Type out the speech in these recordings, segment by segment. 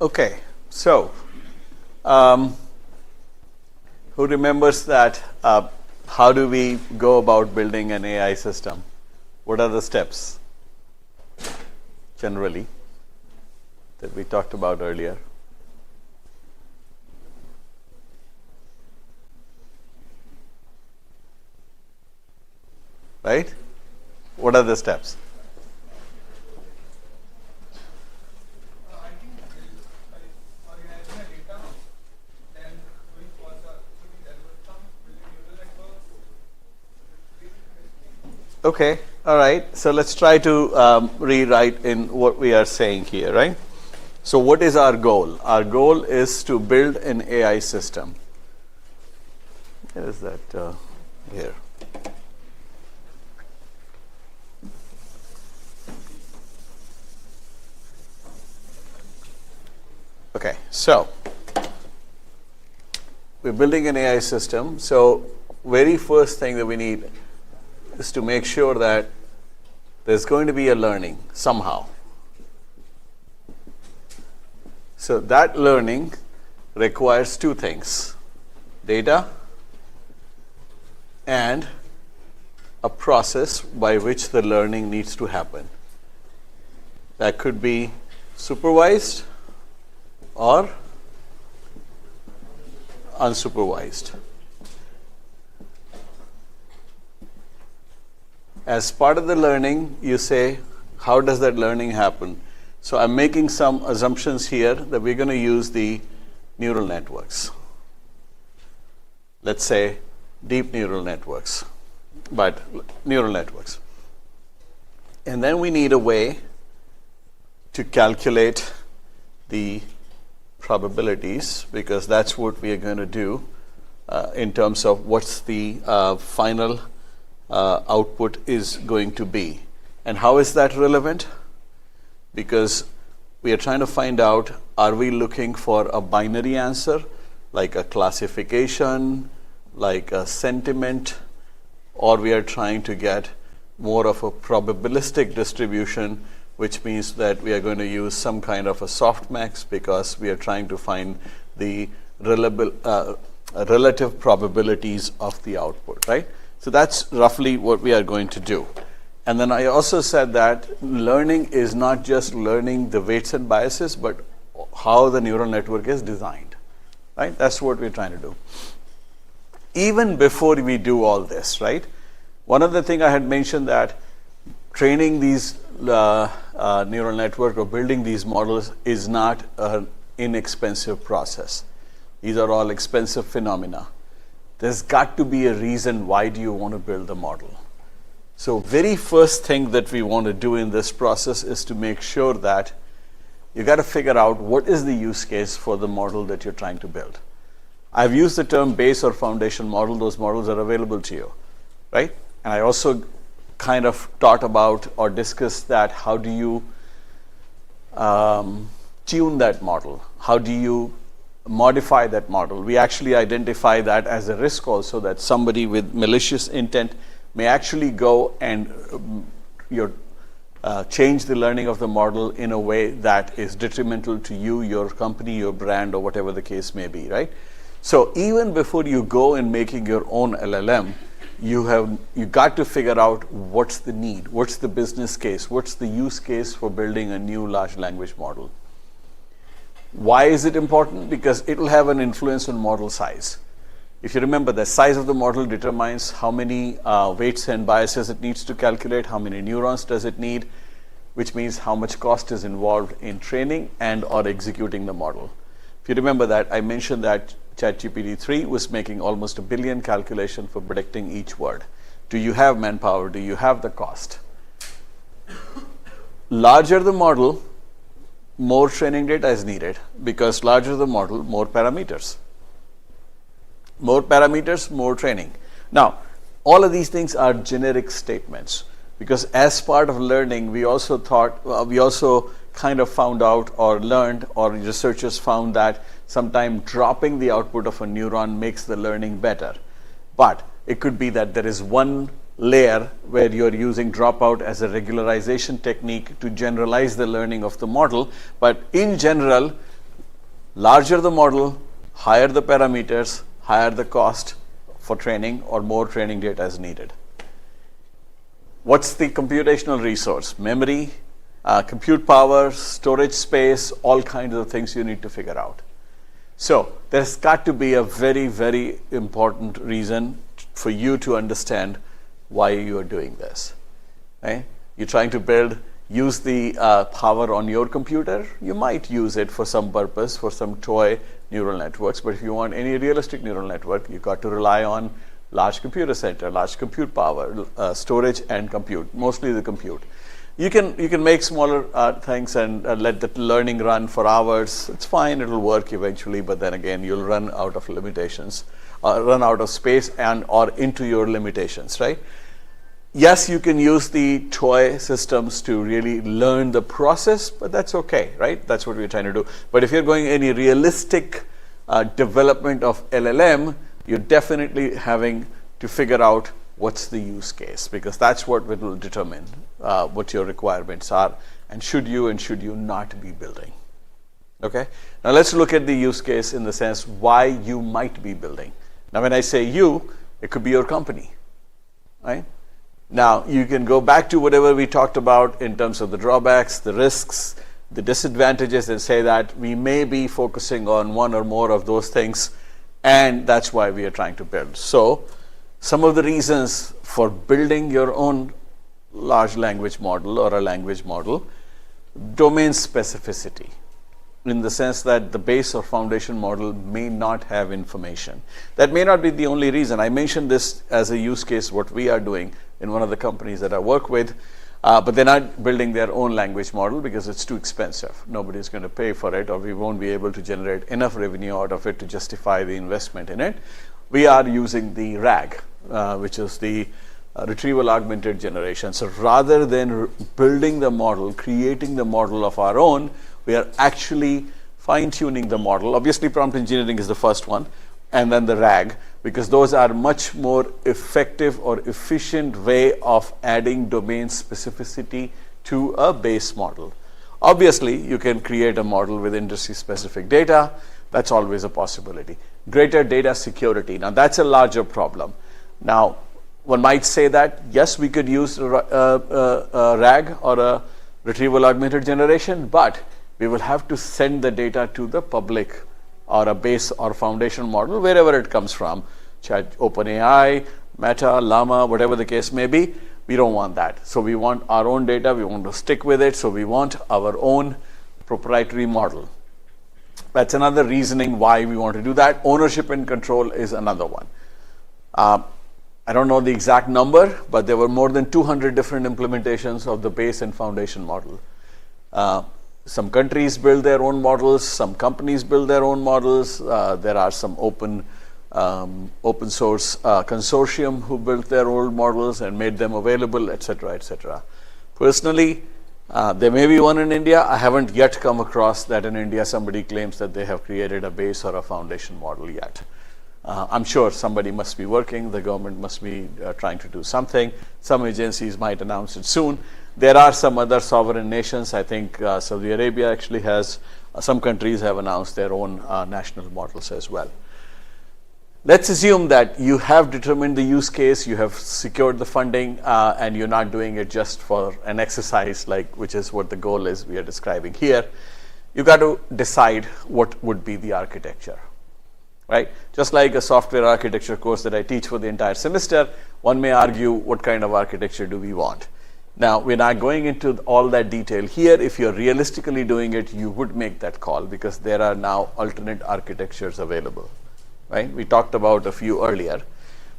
Okay, so um, who remembers that? How do we go about building an AI system? What are the steps generally that we talked about earlier? Right? What are the steps? Okay, all right. So let's try to rewrite in what we are saying here, right? So what is our goal? Our goal is to build an AI system. Where is that? Here. Okay, so we're building an AI system. So very first thing that we need is to make sure that there's going to be a learning somehow. So that learning requires two things: data and a process by which the learning needs to happen. That could be supervised or unsupervised. As part of the learning, you say, how does that learning happen? So I'm making some assumptions here that we're going to use the neural networks. Let's say deep neural networks, but neural networks. And then we need a way to calculate the probabilities, because that's what we are going to do in terms of what's the final output is going to be. And how is that relevant? Because we are trying to find out, are we looking for a binary answer, like a classification, like a sentiment, or we are trying to get more of a probabilistic distribution, which means that we are going to use some kind of a softmax because we are trying to find the relative probabilities of the output, right? So that's roughly what we are going to do. And then I also said that learning is not just learning the weights and biases, but how the neural network is designed, right? That's what we're trying to do. Even before we do all this, right? One of the things I had mentioned that training these neural network or building these models is not an inexpensive process. These are all expensive phenomena. There's got to be a reason why do you want to build the model. So very first thing that we want to do in this process is to make sure that you got to figure out what is the use case for the model that you're trying to build. I've used the term base or foundation model. Those models are available to you, right? And I also kind of taught about or discussed that how do you tune that model? How do you modify that model? We actually identify that as a risk also, that somebody with malicious intent may actually go and change the learning of the model in a way that is detrimental to you, your company, your brand, or whatever the case may be, right? So even before you go and making your own LLM, you got to figure out what's the need, what's the business case, what's the use case for building a new large language model. Why is it important? Because it will have an influence on model size. If you remember, the size of the model determines how many weights and biases it needs to calculate, how many neurons does it need, which means how much cost is involved in training and or executing the model. If you remember that, I mentioned that ChatGPT-3 was making almost 1 billion calculations for predicting each word. Do you have manpower? Do you have the cost? Larger the model, more training data is needed, because larger the model, more parameters. More parameters, more training. Now, all of these things are generic statements, because as part of learning, we also kind of found out or learned, or researchers found that sometimes dropping the output of a neuron makes the learning better. But it could be that there is one layer where you're using dropout as a regularization technique to generalize the learning of the model. But in general, Larger the model, higher the parameters, higher the cost for training, or more training data is needed. What's the computational resource? Memory, compute power, storage space, all kinds of things you need to figure out. So there's got to be a very, very important reason for you to understand why you are doing this. Right? You're trying to use the power on your computer. You might use it for some purpose, for some toy neural networks, but if you want any realistic neural network, you've got to rely on large computer center, large compute power, storage and compute, mostly the compute. You can make smaller things and let the learning run for hours. It's fine, it'll work eventually, but then again, you'll run out of limitations, run out of space and or into your limitations, right? Yes, you can use the toy systems to really learn the process, but that's okay, right? That's what we're trying to do. But if you're going any realistic development of LLM, you're definitely having to figure out what's the use case, because that's what will determine what your requirements are and should you not be building. Okay, now let's look at the use case in the sense why you might be building. Now when I say you, it could be your company, right? Now you can go back to whatever we talked about in terms of the drawbacks, the risks, the disadvantages, and say that we may be focusing on one or more of those things, and that's why we are trying to build. So some of the reasons for building your own large language model or a language model: domain specificity, in the sense that the base or foundation model may not have information. That may not be the only reason. I mentioned this as a use case, what we are doing in one of the companies that I work with, but they're not building their own language model because it's too expensive. Nobody's going to pay for it, or we won't be able to generate enough revenue out of it to justify the investment in it. We are using the RAG, which is the retrieval augmented generation. So rather than building the model, creating the model of our own, we are actually fine-tuning the model. Obviously, prompt engineering is the first one, and then the RAG, because those are much more effective or efficient way of adding domain specificity to a base model. Obviously, you can create a model with industry-specific data. That's always a possibility. Greater data security. Now, that's a larger problem. Now, one might say that, yes, we could use a RAG or a retrieval augmented generation, but we will have to send the data to the public or a base or foundation model, wherever it comes from, OpenAI, Meta, Llama, whatever the case may be. We don't want that. So we want our own data. We want to stick with it. So we want our own proprietary model. That's another reasoning why we want to do that. Ownership and control is another one. I don't know the exact number, but there were more than 200 different implementations of the base and foundation model. Some countries build their own models, some companies build their own models. There are some open source consortium who built their own models and made them available, etc., etc. Personally, there may be one in India. I haven't yet come across that in India somebody claims that they have created a base or a foundation model yet. I'm sure somebody must be working. The government must be trying to do something. Some agencies might announce it soon. There are some other sovereign nations. I think Saudi Arabia actually has, some countries have announced their own national models as well. Let's assume that you have determined the use case, you have secured the funding, and you're not doing it just for an exercise, which is what the goal is we are describing here. You got to decide what would be the architecture. Right? Just like a software architecture course that I teach for the entire semester, one may argue, what kind of architecture do we want? Now, we're not going into all that detail here. If you're realistically doing it, you would make that call because there are now alternate architectures available. Right? We talked about a few earlier.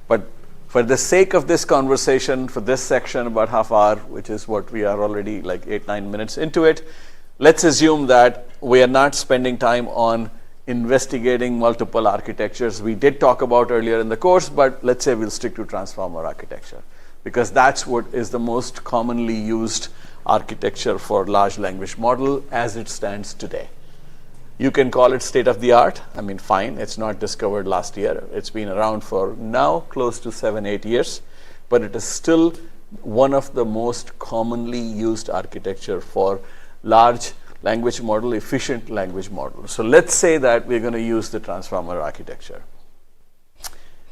But for the sake of this conversation, for this section, about half hour, which is what we are already like 8-9 minutes into it, let's assume that we are not spending time on investigating multiple architectures. We did talk about earlier in the course, but let's say we'll stick to transformer architecture because that's what is the most commonly used architecture for large language model as it stands today. You can call it state of the art. I mean, fine, it's not discovered last year. It's been around for now close to 7-8 years, but it is still one of the most commonly used architecture for large language model, efficient language model. So let's say that we're going to use the transformer architecture.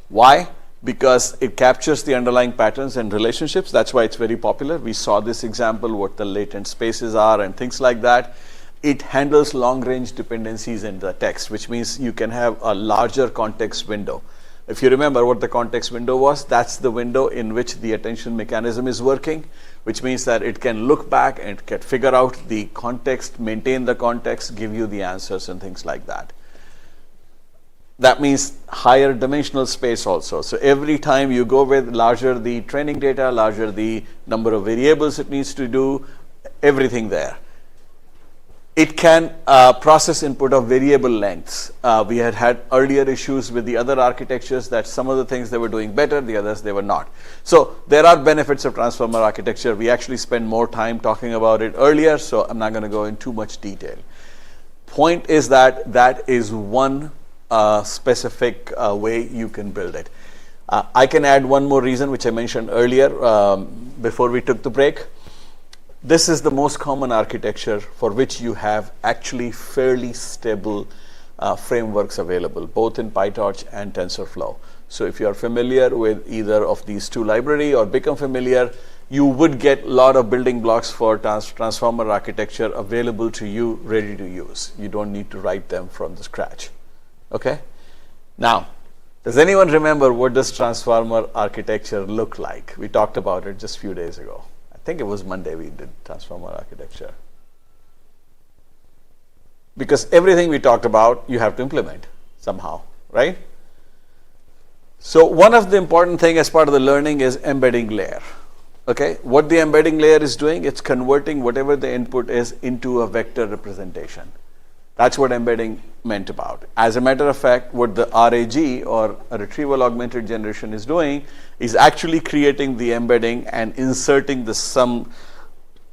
Why? Because it captures the underlying patterns and relationships. That's why it's very popular. We saw this example, what the latent spaces are and things like that. It handles long-range dependencies in the text, which means you can have a larger context window. If you remember what the context window was, that's the window in which the attention mechanism is working, which means that it can look back and can figure out the context, maintain the context, give you the answers and things like that. That means higher dimensional space also. So every time you go with larger the training data, larger the number of variables it needs to do, everything there. It can process input of variable lengths. We had earlier issues with the other architectures that some of the things they were doing better, the others they were not. So there are benefits of transformer architecture. We actually spent more time talking about it earlier, so I'm not going to go in too much detail. Point is that that is one specific way you can build it. I can add one more reason, which I mentioned earlier before we took the break. This is the most common architecture for which you have actually fairly stable frameworks available, both in PyTorch and TensorFlow. So if you are familiar with either of these two libraries or become familiar, you would get a lot of building blocks for transformer architecture available to you, ready to use. You don't need to write them from the scratch. Okay. Now, does anyone remember what does transformer architecture look like? We talked about it just a few days ago. I think it was Monday we did transformer architecture. Because everything we talked about, you have to implement somehow, right? So one of the important things as part of the learning is embedding layer. Okay, what the embedding layer is doing, it's converting whatever the input is into a vector representation. That's what embedding meant about. As a matter of fact, what the RAG or a retrieval augmented generation is doing is actually creating the embedding and inserting some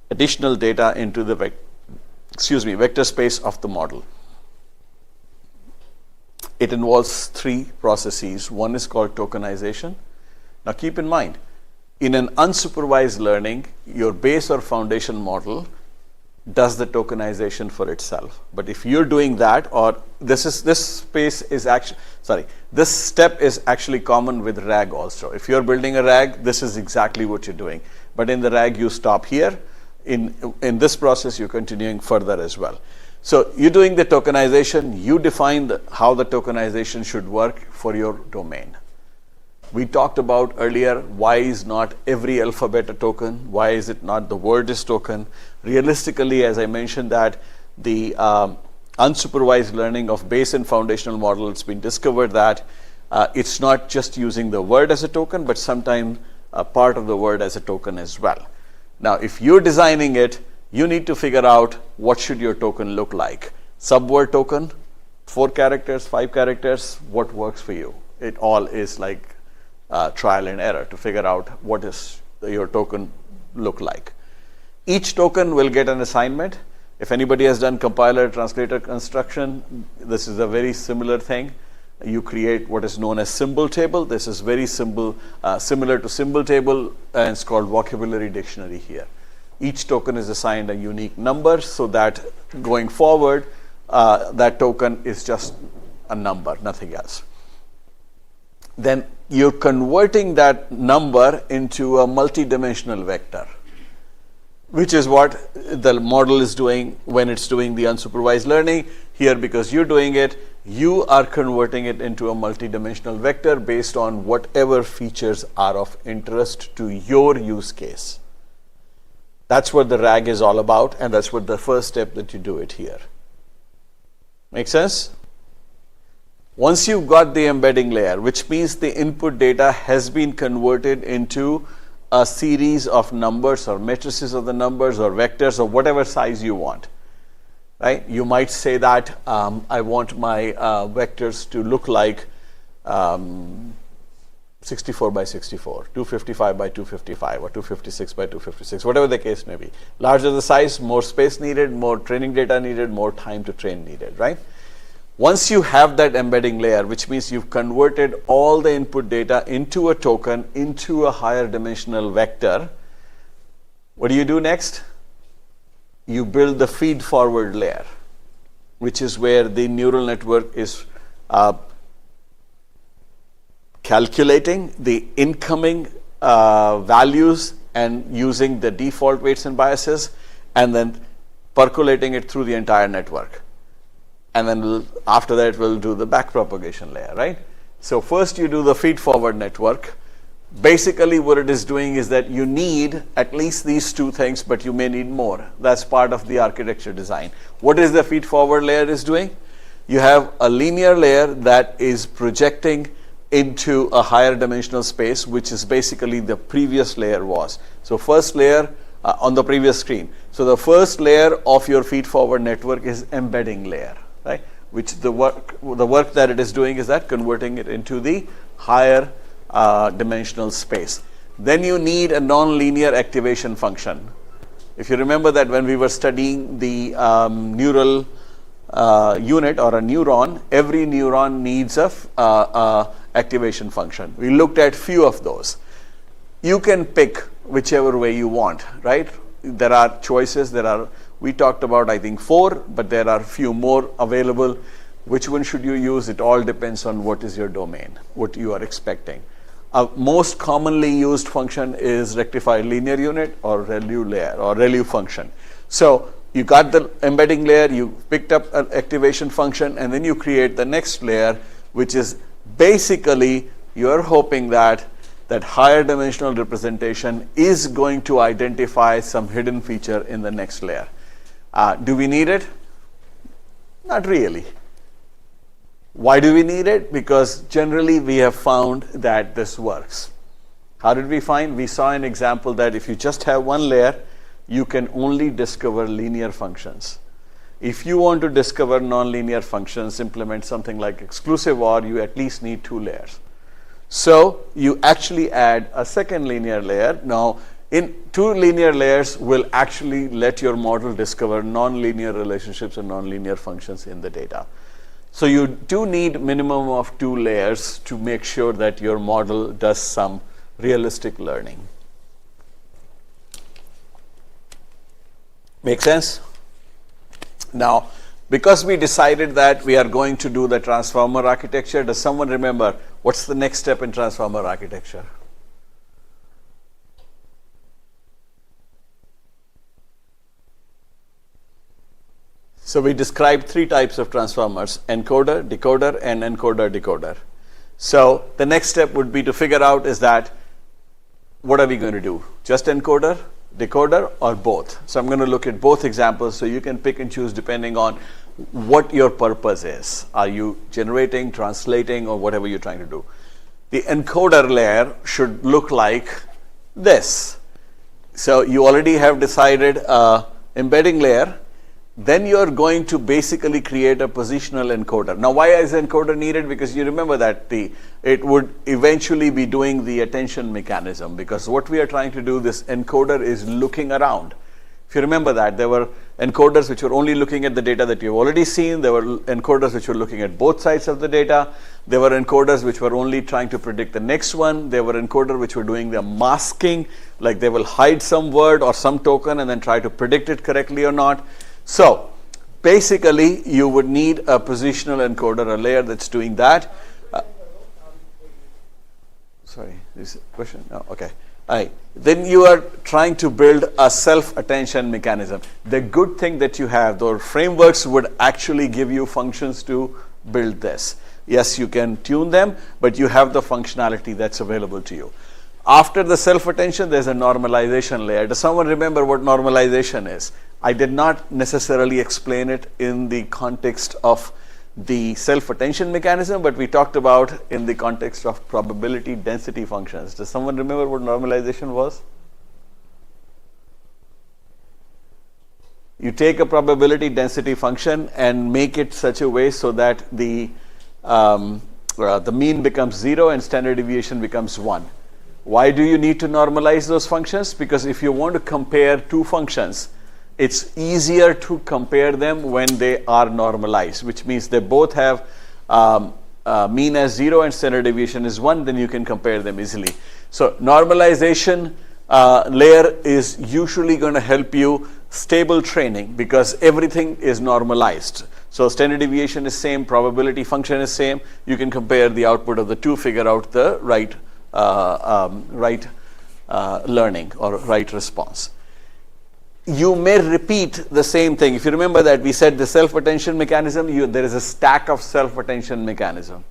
additional data into the vector space of the model. It involves three processes. One is called tokenization. Now keep in mind, in an unsupervised learning, your base or foundation model does the tokenization for itself. But if you're doing that, or this step is actually common with RAG also. If you're building a RAG, this is exactly what you're doing. But in the RAG, you stop here. In this process, you're continuing further as well. So you're doing the tokenization. You define how the tokenization should work for your domain. We talked about earlier, why is not every alphabet a token? Why is it not the word is token? Realistically, as I mentioned, that the unsupervised learning of base and foundational model, it's been discovered that it's not just using the word as a token, but sometimes a part of the word as a token as well. Now, if you're designing it, you need to figure out what should your token look like. Subword token, 4 characters, 5 characters, what works for you? It all is like trial and error to figure out what is your token look like. Each token will get an assignment. If anybody has done compiler translator construction, this is a very similar thing. You create what is known as symbol table. This is very simple, similar to symbol table, and it's called vocabulary dictionary here. Each token is assigned a unique number so that going forward, that token is just a number, nothing else. Then you're converting that number into a multi-dimensional vector, which is what the model is doing when it's doing the unsupervised learning. Here, because you're doing it, you are converting it into a multi-dimensional vector based on whatever features are of interest to your use case. That's what the RAG is all about, and that's what the first step that you do it here. Make sense? Once you've got the embedding layer, which means the input data has been converted into a series of numbers or matrices of the numbers or vectors or whatever size you want, right? You might say that I want my vectors to look like 64 by 64, 255 by 255, or 256 by 256, whatever the case may be. Larger the size, more space needed, more training data needed, more time to train needed, right? Once you have that embedding layer, which means you've converted all the input data into a token, into a higher dimensional vector, what do you do next? you build the feed-forward layer, which is where the neural network is calculating the incoming values and using the default weights and biases, and then percolating it through the entire network. And then after that, we'll do the backpropagation layer, right? So first you do the feed-forward network. Basically what it is doing is that you need at least these two things, but you may need more. That's part of the architecture design. What is the feed-forward layer is doing? You have a linear layer that is projecting into a higher dimensional space, which is basically the previous layer was. So first layer on the previous screen. So the first layer of your feed-forward network is embedding layer, right? Which the work that it is doing is that converting it into the higher dimensional space. Then you need a nonlinear activation function. If you remember that when we were studying the neural unit or a neuron, every neuron needs a activation function. We looked at few of those. You can pick whichever way you want, right? There are choices. We talked about, I think, 4, but there are few more available. Which one should you use? It all depends on what is your domain, what you are expecting. Most commonly used function is rectified linear unit or ReLU layer or ReLU function. So you got the embedding layer, you picked up an activation function, and then you create the next layer, which is basically you're hoping that that higher dimensional representation is going to identify some hidden feature in the next layer. Do we need it? Not really. Why do we need it? Because generally we have found that this works. How did we find? We saw an example that if you just have one layer, you can only discover linear functions. If you want to discover nonlinear functions, implement something like exclusive OR, you at least need 2 layers. So you actually add a second linear layer. Now, in 2 linear layers will actually let your model discover nonlinear relationships and nonlinear functions in the data. So you do need minimum of 2 layers to make sure that your model does some realistic learning. Make sense? Now, because we decided that we are going to do the transformer architecture, does someone remember what's the next step in transformer architecture? So we described 3 types of transformers: encoder, decoder, and encoder-decoder. So the next step would be to figure out is that what are we going to do? Just encoder, decoder, or both? So I'm going to look at both examples so you can pick and choose depending on what your purpose is. Are you generating, translating, or whatever you're trying to do? The encoder layer should look like this. So you already have decided embedding layer. Then you're going to basically create a positional encoder. Now, why is encoder needed? Because you remember that it would eventually be doing the attention mechanism, because what we are trying to do, this encoder is looking around. If you remember that, there were encoders which were only looking at the data that you've already seen. There were encoders which were looking at both sides of the data. There were encoders which were only trying to predict the next one. There were encoders which were doing the masking, like they will hide some word or some token and then try to predict it correctly or not. So basically, you would need a positional encoder, a layer that's doing that. Sorry, is a question? No, okay. All right. Then you are trying to build a self-attention mechanism. The good thing that you have, those frameworks would actually give you functions to build this. Yes, you can tune them, but you have the functionality that's available to you. After the self-attention, there's a normalization layer. Does someone remember what normalization is? I did not necessarily explain it in the context of the self-attention mechanism, but we talked about in the context of probability density functions. Does someone remember what normalization was? You take a probability density function and make it such a way so that the mean becomes 0 and standard deviation becomes 1. Why do you need to normalize those functions? Because if you want to compare 2 functions, it's easier to compare them when they are normalized, which means they both have mean as 0 and standard deviation is 1, then you can compare them easily. So normalization layer is usually going to help you stable training because everything is normalized. So standard deviation is same, probability function is same. You can compare the output of the two, figure out the right learning or right response. You may repeat the same thing. If you remember that we said the self-attention mechanism, there is a stack of self-attention mechanism.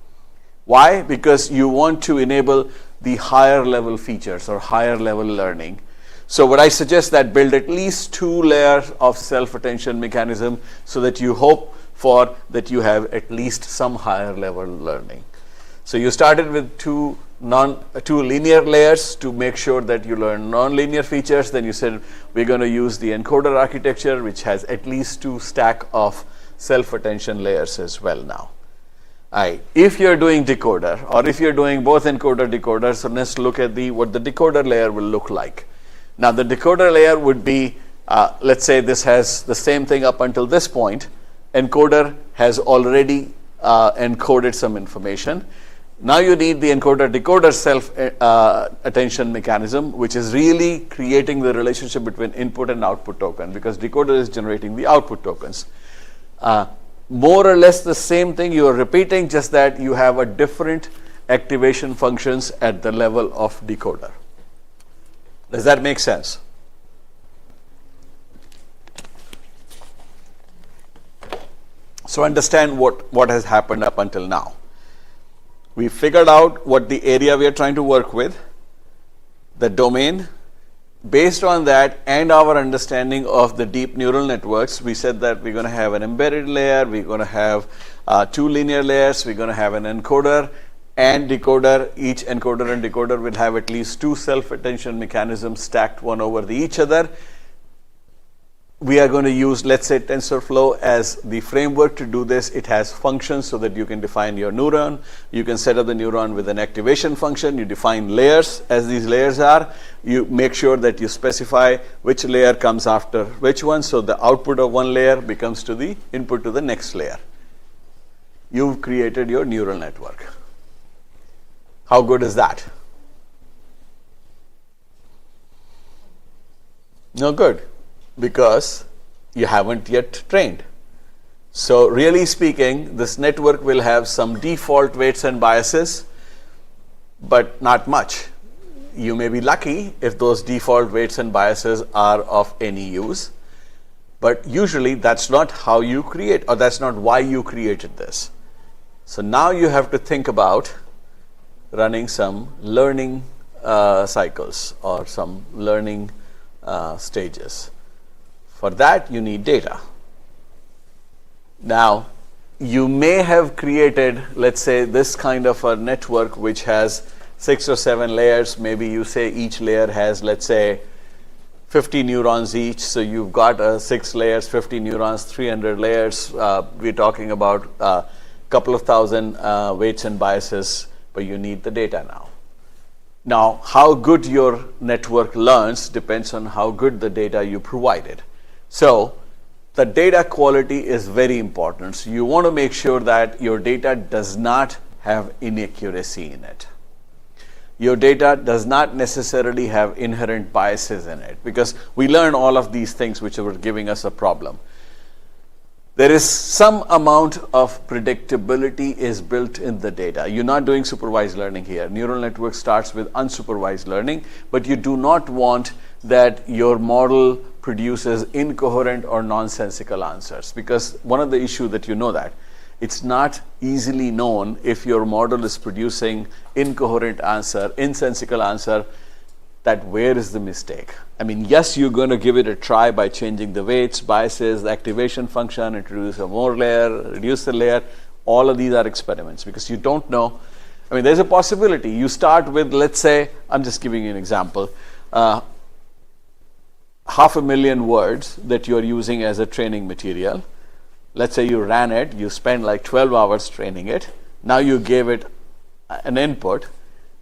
Why? Because you want to enable the higher level features or higher level learning. So what I suggest that build at least 2 layers of self-attention mechanism so that you hope for that you have at least some higher level learning. So you started with two linear layers to make sure that you learn non-linear features. Then you said we're going to use the encoder architecture, which has at least 2 stack of self-attention layers as well now. If you're doing decoder or if you're doing both encoder decoder, so let's look at what the decoder layer will look like. Now the decoder layer would be, let's say this has the same thing up until this point. Encoder has already encoded some information. Now you need the encoder decoder self attention mechanism, which is really creating the relationship between input and output token, because decoder is generating the output tokens. More or less the same thing you are repeating, just that you have a different activation functions at the level of decoder. Does that make sense? So understand what has happened up until now. We figured out what the area we are trying to work with, the domain. Based on that and our understanding of the deep neural networks, we said that we're going to have an embedded layer, we're going to have 2 linear layers, we're going to have an encoder and decoder. Each encoder and decoder will have at least 2 self-attention mechanisms stacked one over each other. We are going to use, let's say, TensorFlow as the framework to do this. It has functions so that you can define your neuron. You can set up the neuron with an activation function. You define layers as these layers are. You make sure that you specify which layer comes after which one. So the output of one layer becomes to the input to the next layer. You've created your neural network. How good is that? No good, because you haven't yet trained. So really speaking, this network will have some default weights and biases, but not much. You may be lucky if those default weights and biases are of any use, but usually that's not how you create, or that's not why you created this. So now you have to think about running some learning cycles or some learning stages. For that, you need data. Now, you may have created, let's say, this kind of a network which has 6 or 7 layers. Maybe you say each layer has, let's say, 50 neurons each. So you've got 6 layers, 50 neurons, 300 layers. We're talking about a couple of thousand weights and biases, but you need the data now. Now, how good your network learns depends on how good the data you provided. So the data quality is very important. So you want to make sure that your data does not have inaccuracy in it. Your data does not necessarily have inherent biases in it, because we learn all of these things which were giving us a problem. There is some amount of predictability is built in the data. You're not doing supervised learning here. Neural network starts with unsupervised learning, but you do not want that your model produces incoherent or nonsensical answers, because one of the issues that you know that it's not easily known if your model is producing incoherent answer, insensical answer, that where is the mistake. I mean, yes, you're going to give it a try by changing the weights, biases, the activation function, introduce a more layer, reduce the layer. All of these are experiments because you don't know. I mean, there's a possibility. You start with, let's say, I'm just giving you an example, 500,000 words that you're using as a training material. Let's say you ran it, you spent like 12 hours training it. Now you gave it an input.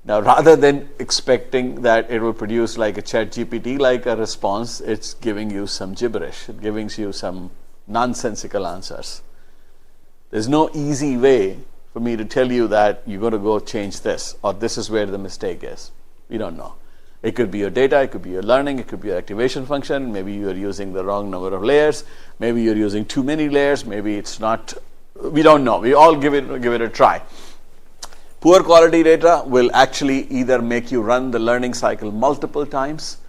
Now, rather than expecting that it will produce like a ChatGPT like a response, it's giving you some gibberish. It giving you some nonsensical answers. There's no easy way for me to tell you that you're going to go change this, or this is where the mistake is. We don't know. It could be your data, it could be your learning, it could be your activation function, maybe you're using the wrong number of layers, maybe you're using too many layers, maybe it's not, we don't know. We all give it a try. Poor quality data will actually either make you run the learning cycle multiple times.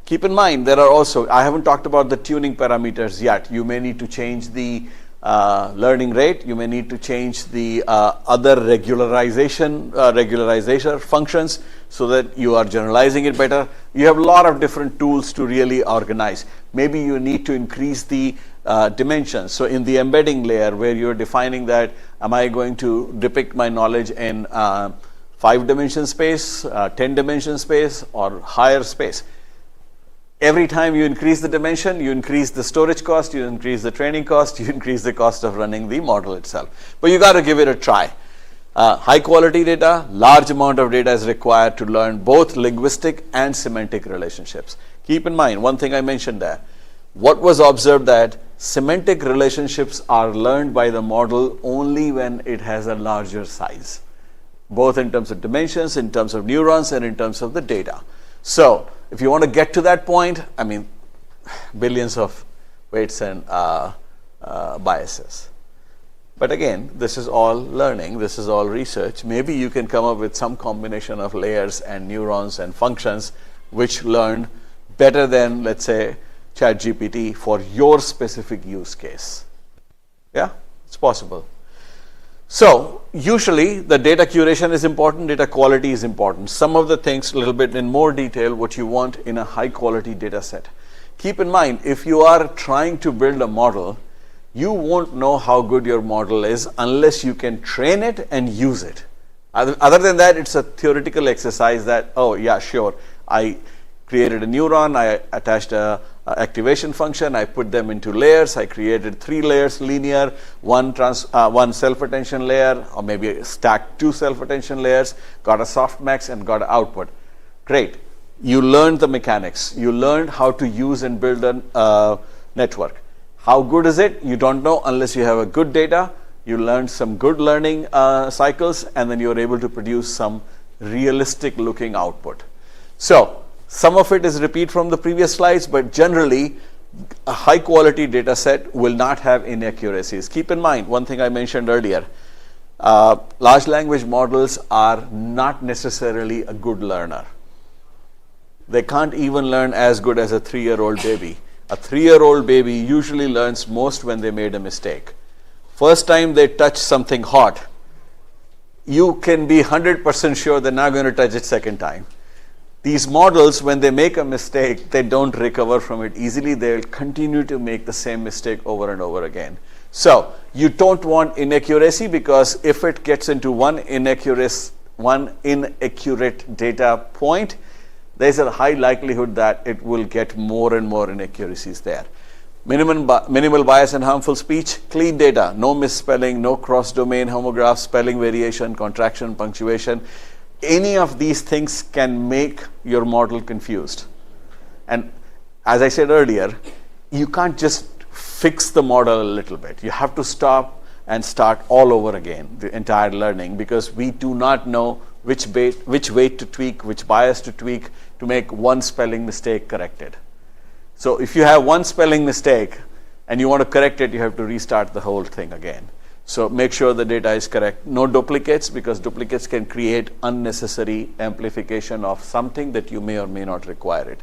Keep in mind, there are also, I haven't talked about the tuning parameters yet. You may need to change the learning rate. You may need to change the other regularization functions so that you are generalizing it better. You have a lot of different tools to really organize. Maybe you need to increase the dimensions. So in the embedding layer where you're defining that, am I going to depict my knowledge in 5-dimension space, 10-dimension space, or higher space? Every time you increase the dimension, you increase the storage cost, you increase the training cost, you increase the cost of running the model itself. But you got to give it a try. High quality data, large amount of data is required to learn both linguistic and semantic relationships. Keep in mind, one thing I mentioned there, what was observed that semantic relationships are learned by the model only when it has a larger size, both in terms of dimensions, in terms of neurons, and in terms of the data. So if you want to get to that point, I mean, billions of weights and biases. But again, this is all learning, this is all research. Maybe you can come up with some combination of layers and neurons and functions which learn better than, let's say, ChatGPT for your specific use case. Yeah, it's possible. So usually the data curation is important, data quality is important. Some of the things a little bit in more detail what you want in a high quality data set. Keep in mind, if you are trying to build a model, you won't know how good your model is unless you can train it and use it. Other than that, it's a theoretical exercise that, oh yeah, sure, I created a neuron, I attached a activation function, I put them into layers, I created 3 layers linear, one self-attention layer, or maybe stacked 2 self-attention layers, got a softmax and got an output. Great. You learned the mechanics. You learned how to use and build a network. How good is it? You don't know unless you have a good data. You learned some good learning cycles, and then you're able to produce some realistic looking output. So some of it is repeat from the previous slides, but generally a high quality data set will not have inaccuracies. Keep in mind one thing I mentioned earlier, large language models are not necessarily a good learner. They can't even learn as good as a 3-year-old baby. A 3-year-old baby usually learns most when they made a mistake. First time they touch something hot, you can be 100% sure they're not going to touch it second time. These models, when they make a mistake, they don't recover from it easily. They'll continue to make the same mistake over and over again. So you don't want inaccuracy, because if it gets into one inaccurate data point, there's a high likelihood that it will get more and more inaccuracies there. Minimal bias and harmful speech, clean data, no misspelling, no cross-domain homograph, spelling variation, contraction, punctuation. Any of these things can make your model confused. And as I said earlier, you can't just fix the model a little bit. You have to stop and start all over again, the entire learning, because we do not know which weight to tweak, which bias to tweak to make one spelling mistake corrected. So if you have one spelling mistake and you want to correct it, you have to restart the whole thing again. So make sure the data is correct. No duplicates, because duplicates can create unnecessary amplification of something that you may or may not require it.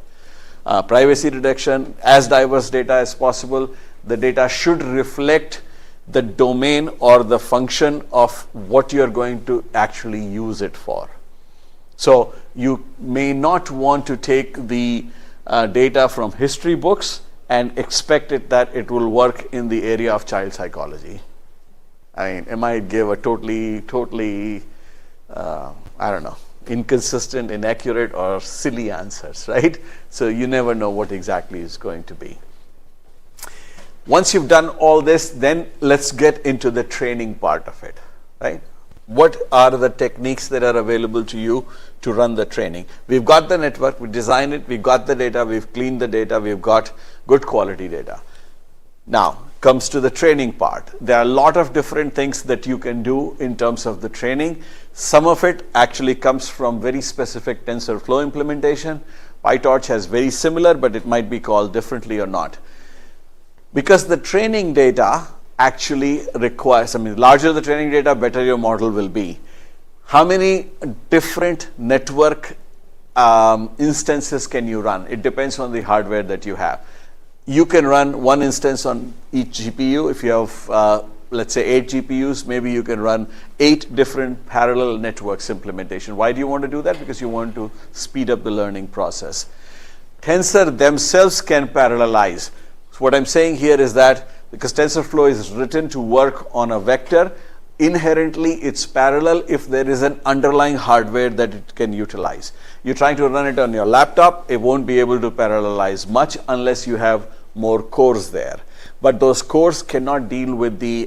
Privacy reduction, as diverse data as possible. The data should reflect the domain or the function of what you're going to actually use it for. So you may not want to take the data from history books and expect that it will work in the area of child psychology. I mean, it might give a totally, I don't know, inconsistent, inaccurate, or silly answers, right? So you never know what exactly is going to be. Once you've done all this, then let's get into the training part of it, right? What are the techniques that are available to you to run the training? We've got the network, we designed it, we've got the data, we've cleaned the data, we've got good quality data. Now, comes to the training part. There are a lot of different things that you can do in terms of the training. Some of it actually comes from very specific TensorFlow implementation. PyTorch has very similar, but it might be called differently or not. Because the training data actually requires, larger the training data, better your model will be. How many different network instances can you run? It depends on the hardware that you have. You can run one instance on each GPU. If you have, let's say, 8 GPUs, maybe you can run 8 different parallel networks implementation. Why do you want to do that? Because you want to speed up the learning process. Tensor themselves can parallelize. So what I'm saying here is that because TensorFlow is written to work on a vector, inherently it's parallel if there is an underlying hardware that it can utilize. You're trying to run it on your laptop, it won't be able to parallelize much unless you have more cores there. But those cores cannot deal with the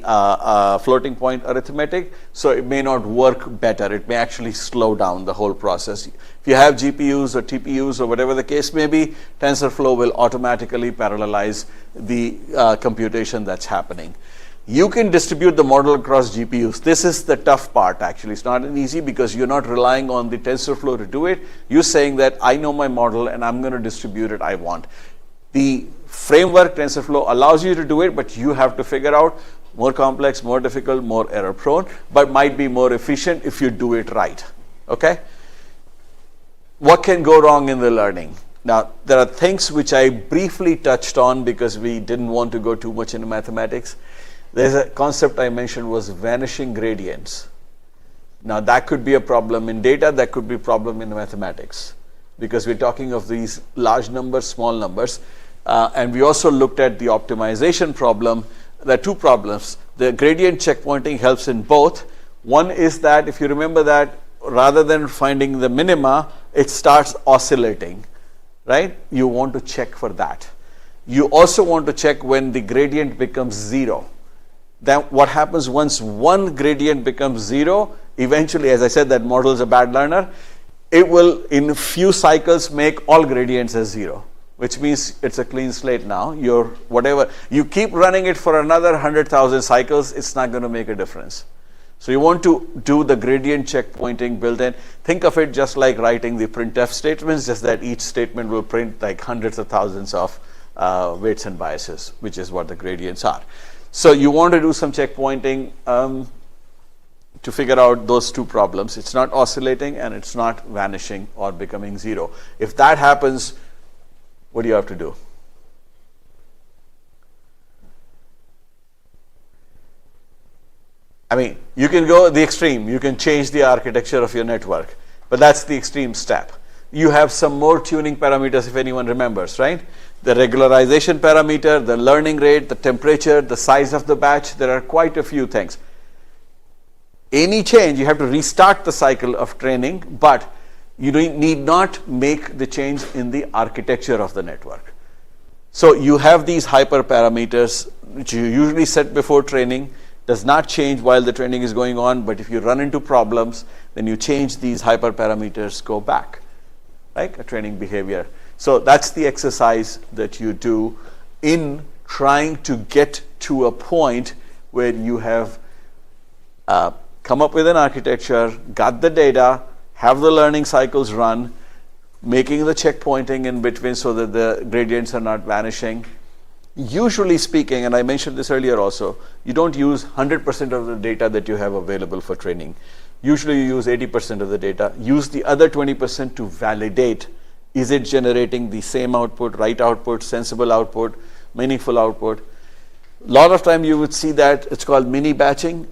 floating point arithmetic, so it may not work better. It may actually slow down the whole process. If you have GPUs or TPUs or whatever the case may be, TensorFlow will automatically parallelize the computation that's happening. You can distribute the model across GPUs. This is the tough part actually. It's not an easy because you're not relying on the TensorFlow to do it. You're saying that I know my model and I'm going to distribute it I want. The framework TensorFlow allows you to do it, but you have to figure out more complex, more difficult, more error prone, but might be more efficient if you do it right. Okay? What can go wrong in the learning? Now, there are things which I briefly touched on because we didn't want to go too much into mathematics. There's a concept I mentioned was vanishing gradients. Now, that could be a problem in data, that could be a problem in mathematics because we're talking of these large numbers, small numbers. And we also looked at the optimization problem. There are two problems. The gradient checkpointing helps in both. One is that if you remember that rather than finding the minima, it starts oscillating, right? You want to check for that. You also want to check when the gradient becomes 0. Then what happens once one gradient becomes 0, eventually, as I said, that model is a bad learner, it will in a few cycles make all gradients as 0. Which means it's a clean slate now. You keep running it for another 100,000 cycles, it's not going to make a difference. So you want to do the gradient checkpointing built in. Think of it just like writing the printf statements, just that each statement will print like hundreds of thousands of weights and biases, which is what the gradients are. So you want to do some checkpointing to figure out those two problems. It's not oscillating and it's not vanishing or becoming 0. If that happens, what do you have to do? You can go the extreme. You can change the architecture of your network, but that's the extreme step. You have some more tuning parameters if anyone remembers, right? The regularization parameter, the learning rate, the temperature, the size of the batch. There are quite a few things. Any change, you have to restart the cycle of training, but you need not make the change in the architecture of the network. So you have these hyperparameters which you usually set before training, does not change while the training is going on, but if you run into problems, then you change these hyperparameters, go back, like a training behavior. So that's the exercise that you do in trying to get to a point where you have come up with an architecture, got the data, have the learning cycles run, making the checkpointing in between so that the gradients are not vanishing. Usually speaking, and I mentioned this earlier also, you don't use 100% of the data that you have available for training. Usually you use 80% of the data. Use the other 20% to validate, is it generating the same output, right output, sensible output, meaningful output. A lot of time you would see that it's called mini batching,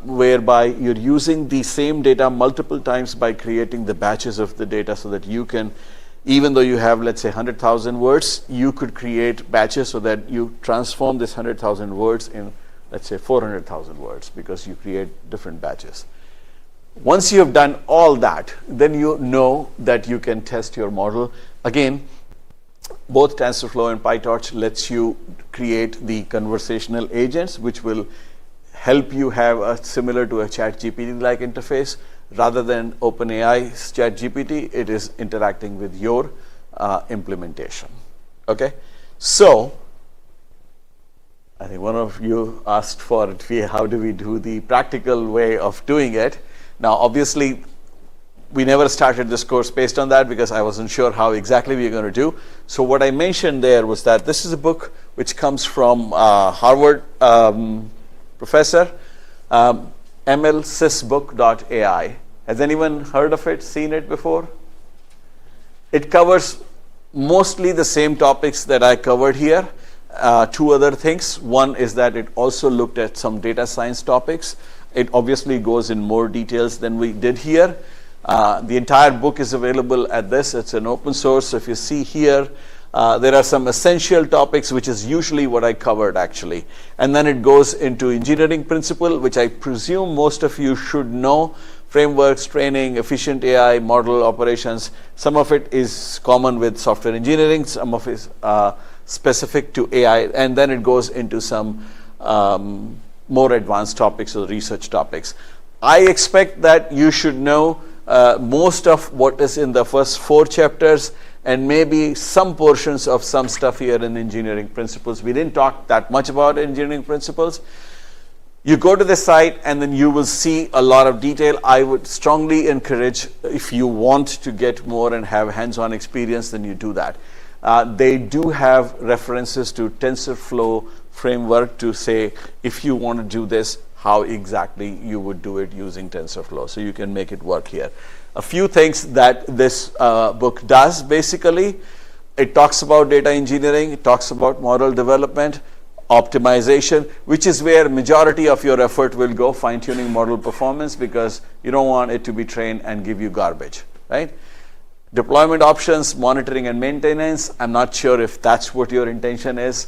whereby you're using the same data multiple times by creating the batches of the data so that you can, even though you have, let's say, 100,000 words, you could create batches so that you transform this 100,000 words in, let's say, 400,000 words because you create different batches. Once you have done all that, then you know that you can test your model. Again, both TensorFlow and PyTorch lets you create the conversational agents, which will help you have a similar to a ChatGPT-like interface. Rather than OpenAI's ChatGPT, it is interacting with your implementation. Okay, so I think one of you asked for it, how do we do the practical way of doing it? Now, obviously, we never started this course based on that because I wasn't sure how exactly we were going to do. So what I mentioned there was that this is a book which comes from Harvard professor, mlsysbook.ai. Has anyone heard of it, seen it before? It covers mostly the same topics that I covered here. Two other things. One is that it also looked at some data science topics. It obviously goes in more details than we did here. The entire book is available at this. It's an open source. If you see here, there are some essential topics, which is usually what I covered actually. And then it goes into engineering principle, which I presume most of you should know. Frameworks, training, efficient AI, model operations. Some of it is common with software engineering. Some of it is specific to AI. And then it goes into some more advanced topics or research topics. I expect that you should know most of what is in the first 4 chapters and maybe some portions of some stuff here in engineering principles. We didn't talk that much about engineering principles. You go to the site and then you will see a lot of detail. I would strongly encourage, if you want to get more and have hands-on experience, then you do that. They do have references to TensorFlow framework to say, if you want to do this, how exactly you would do it using TensorFlow. So you can make it work here. A few things that this book does, basically, it talks about data engineering, it talks about model development, optimization, which is where majority of your effort will go, fine-tuning model performance, because you don't want it to be trained and give you garbage, right? Deployment options, monitoring and maintenance. I'm not sure if that's what your intention is.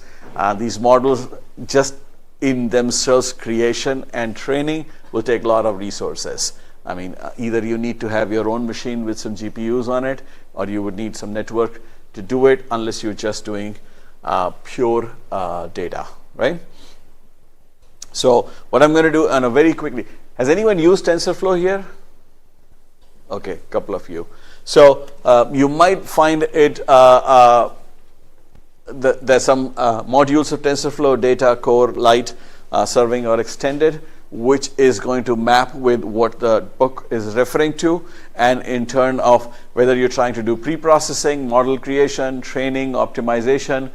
These models, just in themselves, creation and training will take a lot of resources. I mean, either you need to have your own machine with some GPUs on it, or you would need some network to do it, unless you're just doing pure data, right? So what I'm going to do, and very quickly, has anyone used TensorFlow here? Okay, a couple of you. So you might find it, there's some modules of TensorFlow, data, core, light, serving or extended, which is going to map with what the book is referring to, and in turn of whether you're trying to do pre-processing, model creation, training, optimization,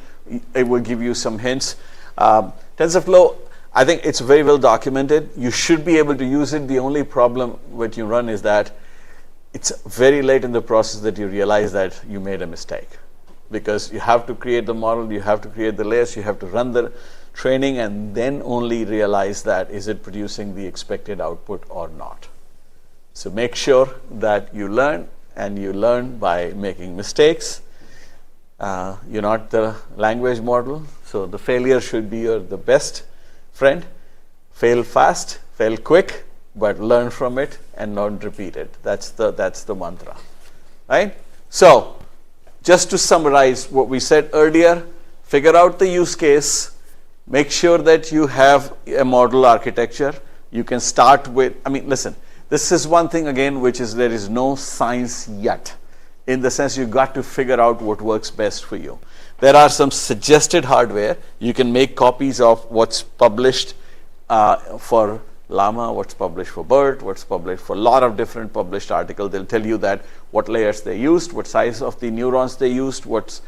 it will give you some hints. TensorFlow, I think it's very well documented. You should be able to use it. The only problem what you run is that it's very late in the process that you realize that you made a mistake, because you have to create the model, you have to create the layers, you have to run the training, and then only realize that is it producing the expected output or not. So make sure that you learn, and you learn by making mistakes. You're not the language model, so the failure should be the best friend. Fail fast, fail quick, but learn from it and not repeat it. That's the mantra, right? So just to summarize what we said earlier, figure out the use case, make sure that you have a model architecture. You can start with, I mean, listen, this is one thing again, which is there is no science yet, in the sense you got to figure out what works best for you. There are some suggested hardware. You can make copies of what's published for Llama, what's published for BERT, what's published for a lot of different published articles. They'll tell you that what layers they used, what size of the neurons they used, what's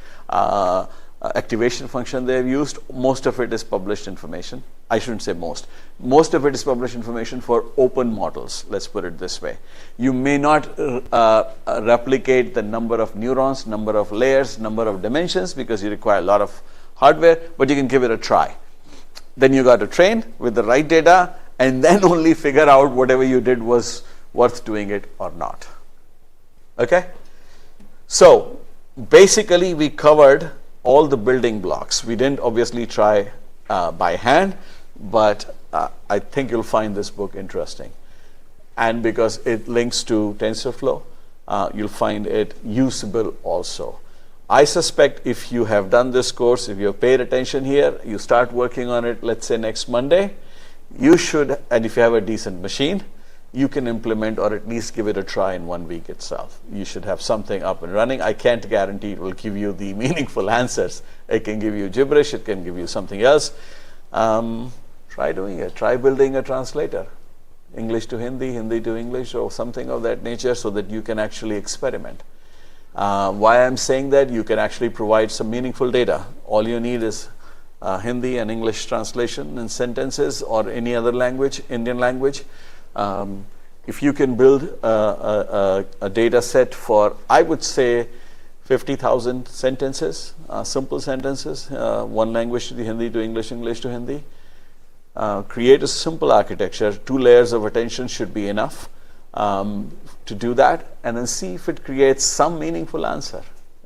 activation function they've used. Most of it is published information. I shouldn't say most. Most of it is published information for open models, let's put it this way. You may not replicate the number of neurons, number of layers, number of dimensions, because you require a lot of hardware, but you can give it a try. Then you got to train with the right data, and then only figure out whatever you did was worth doing it or not. Okay? So basically we covered all the building blocks. We didn't obviously try by hand, but I think you'll find this book interesting. And because it links to TensorFlow, you'll find it usable also. I suspect if you have done this course, if you have paid attention here, you start working on it, let's say next Monday, you should, and if you have a decent machine, you can implement or at least give it a try in 1 week itself. You should have something up and running. I can't guarantee it will give you the meaningful answers. It can give you gibberish, it can give you something else. try doing it. Try building a translator, English to Hindi, Hindi to English, or something of that nature, so that you can actually experiment. Why I'm saying that, you can actually provide some meaningful data. All you need is Hindi and English translation and sentences, or any other language, Indian language. If you can build a data set for, I would say, 50,000 sentences, simple sentences, one language to the Hindi to English, English to Hindi. Create a simple architecture. 2 layers of attention should be enough to do that, and then see if it creates some meaningful answer.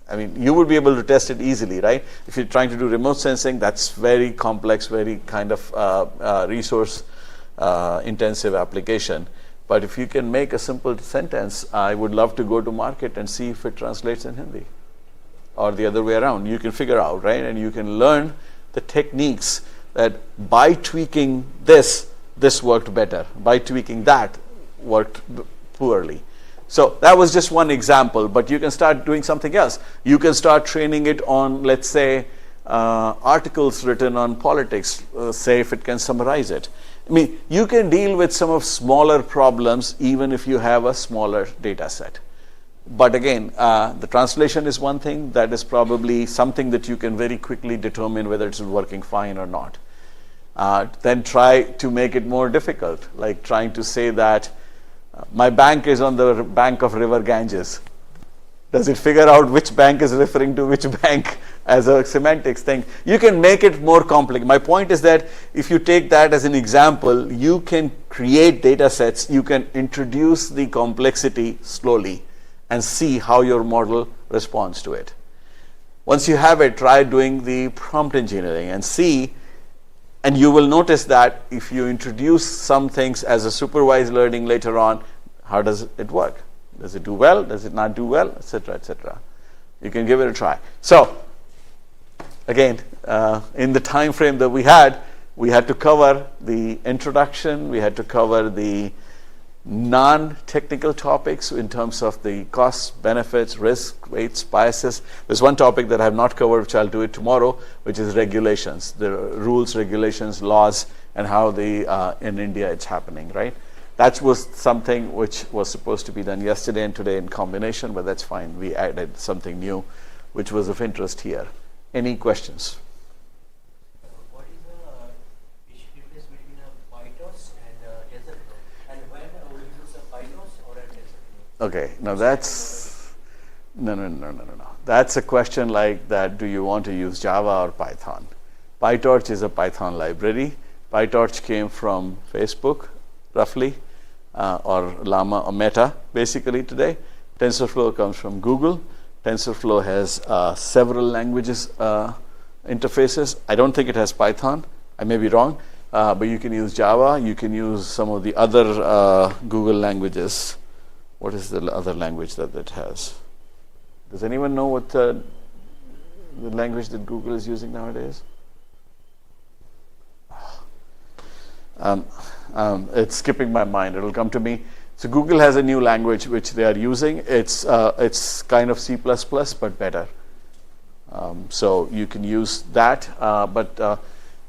I mean, you would be able to test it easily, right? If you're trying to do remote sensing, that's very complex, very kind of resource intensive application. But if you can make a simple sentence, I would love to go to market and see if it translates in Hindi, or the other way around. You can figure out, right? And you can learn the techniques that by tweaking this worked better. By tweaking that worked poorly. So that was just one example, but you can start doing something else. You can start training it on, let's say, articles written on politics, say if it can summarize it. I mean, you can deal with some of smaller problems even if you have a smaller data set. But again, the translation is one thing that is probably something that you can very quickly determine whether it's working fine or not. Then try to make it more difficult, like trying to say that my bank is on the bank of river Ganges. Does it figure out which bank is referring to which bank as a semantics thing? You can make it more complex. My point is that if you take that as an example, you can create data sets, you can introduce the complexity slowly and see how your model responds to it. Once you have it, try doing the prompt engineering and see, and you will notice that if you introduce some things as a supervised learning later on, how does it work? Does it do well? Does it not do well? Etc. etc. You can give it a try. So again, in the time frame that we had to cover the introduction, we had to cover the non-technical topics in terms of the costs, benefits, risks, weights, biases. There's one topic that I have not covered, which I'll do it tomorrow, which is regulations, the rules, regulations, laws, and how in India it's happening, right? That was something which was supposed to be done yesterday and today in combination, but that's fine. We added something new, which was of interest here. Any questions? What is the difference between a PyTorch and TensorFlow? And when would you use a PyTorch or a TensorFlow? Okay, now that's no. That's a question like that. Do you want to use Java or Python? PyTorch is a Python library. PyTorch came from Facebook, roughly, or Llama or Meta, basically today. TensorFlow comes from Google. TensorFlow has several languages interfaces. I don't think it has Python. I may be wrong, but you can use Java. You can use some of the other Google languages. What is the other language that it has? Does anyone know what the language that Google is using nowadays? It's skipping my mind. It'll come to me. So Google has a new language which they are using. It's kind of C++, but better. So you can use that.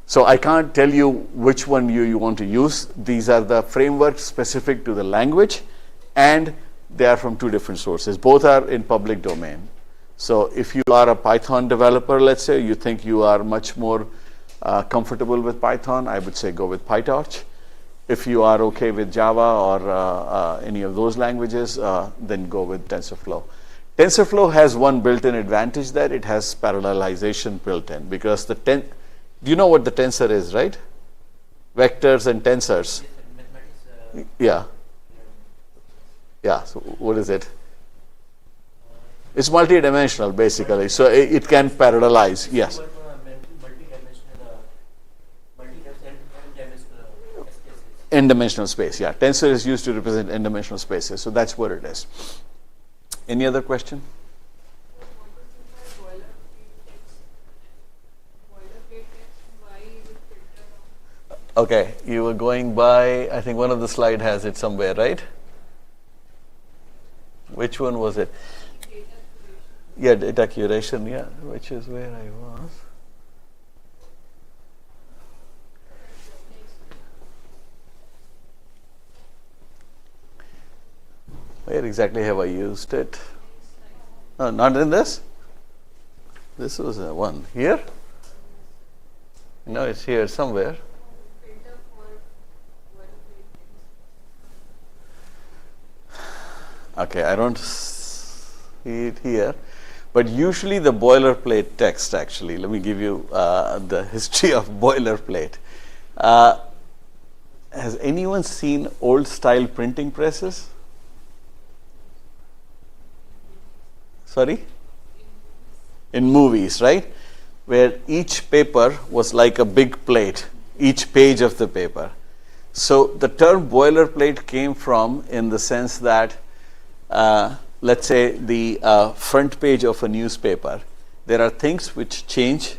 So I can't tell you which one you want to use. These are the frameworks specific to the language, and they are from 2 different sources. Both are in public domain. So if you are a Python developer, let's say, you think you are much more comfortable with Python, I would say go with PyTorch. If you are okay with Java or any of those languages, then go with TensorFlow. TensorFlow has one built-in advantage, that it has parallelization built in, because do you know what the tensor is, right? Vectors and tensors. Yeah. Yeah, so what is it? It's multi-dimensional, basically. So it can parallelize, yes. N-dimensional space, yeah. Tensor is used to represent n-dimensional spaces, so that's what it is. Any other question? Okay, you were going by, I think one of the slide has it somewhere, right? Which one was it? Yeah, data curation, yeah, which is where I was. Where exactly have I used it? No, not in this. This was one here. No, it's here somewhere. Okay, I don't see it here, but usually the boilerplate text, actually, let me give you the history of boilerplate. Has anyone seen old style printing presses? Sorry? In movies, right? Where each paper was like a big plate, each page of the paper. So the term boilerplate came from in the sense that let's say the front page of a newspaper, there are things which change,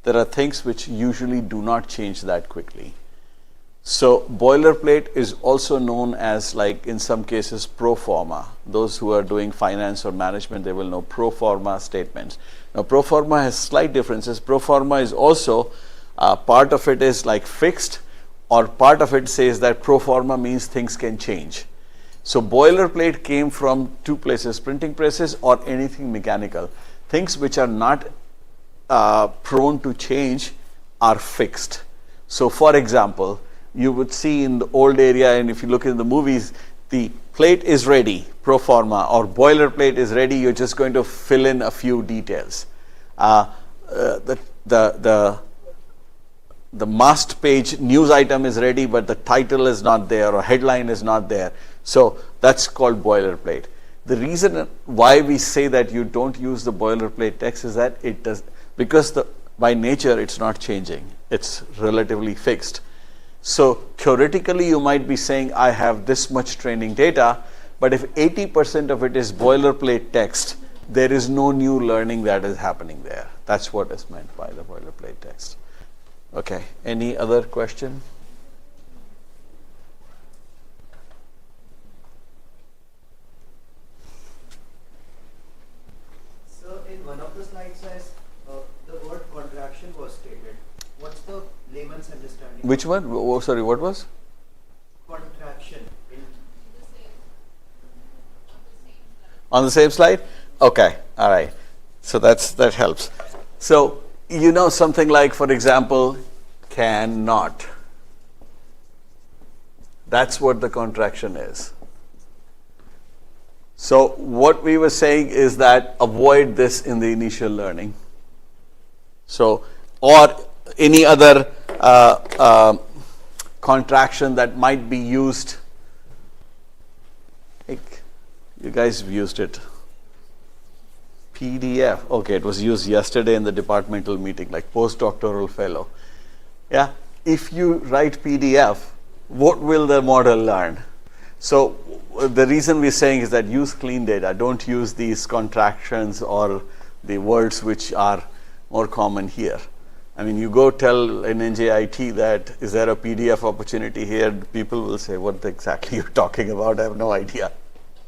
there are things which usually do not change that quickly. So boilerplate is also known as, like in some cases, pro forma. Those who are doing finance or management, they will know pro forma statements. Now pro forma has slight differences. Pro forma is also part of it is like fixed, or part of it says that pro forma means things can change. So boilerplate came from two places: printing presses or anything mechanical. Things which are not prone to change are fixed. So for example, you would see in the old area, and if you look in the movies, the plate is ready, pro forma, or boilerplate is ready, you're just going to fill in a few details. The mast page news item is ready, but the title is not there, or headline is not there. So that's called boilerplate. The reason why we say that you don't use the boilerplate text is that it does, because by nature it's not changing, it's relatively fixed. So theoretically you might be saying I have this much training data, but if 80% of it is boilerplate text, there is no new learning that is happening there. That's what is meant by the boilerplate text. Okay, any other question? So in one of the slides says the word contraction was stated. What's the layman's understanding? Which one? Oh, sorry, what was? Contraction. On the same slide? Okay, all right. So that helps. So you know something like, for example, cannot. That's what the contraction is. So what we were saying is that avoid this in the initial learning. So, or any other contraction that might be used. Like, you guys have used it. PDF. Okay, it was used yesterday in the departmental meeting, like postdoctoral fellow. Yeah, if you write PDF, what will the model learn? So the reason we're saying is that use clean data. Don't use these contractions or the words which are more common here. I mean, you go tell an NJIT that, is there a PDF opportunity here? People will say, what exactly you're talking about? I have no idea,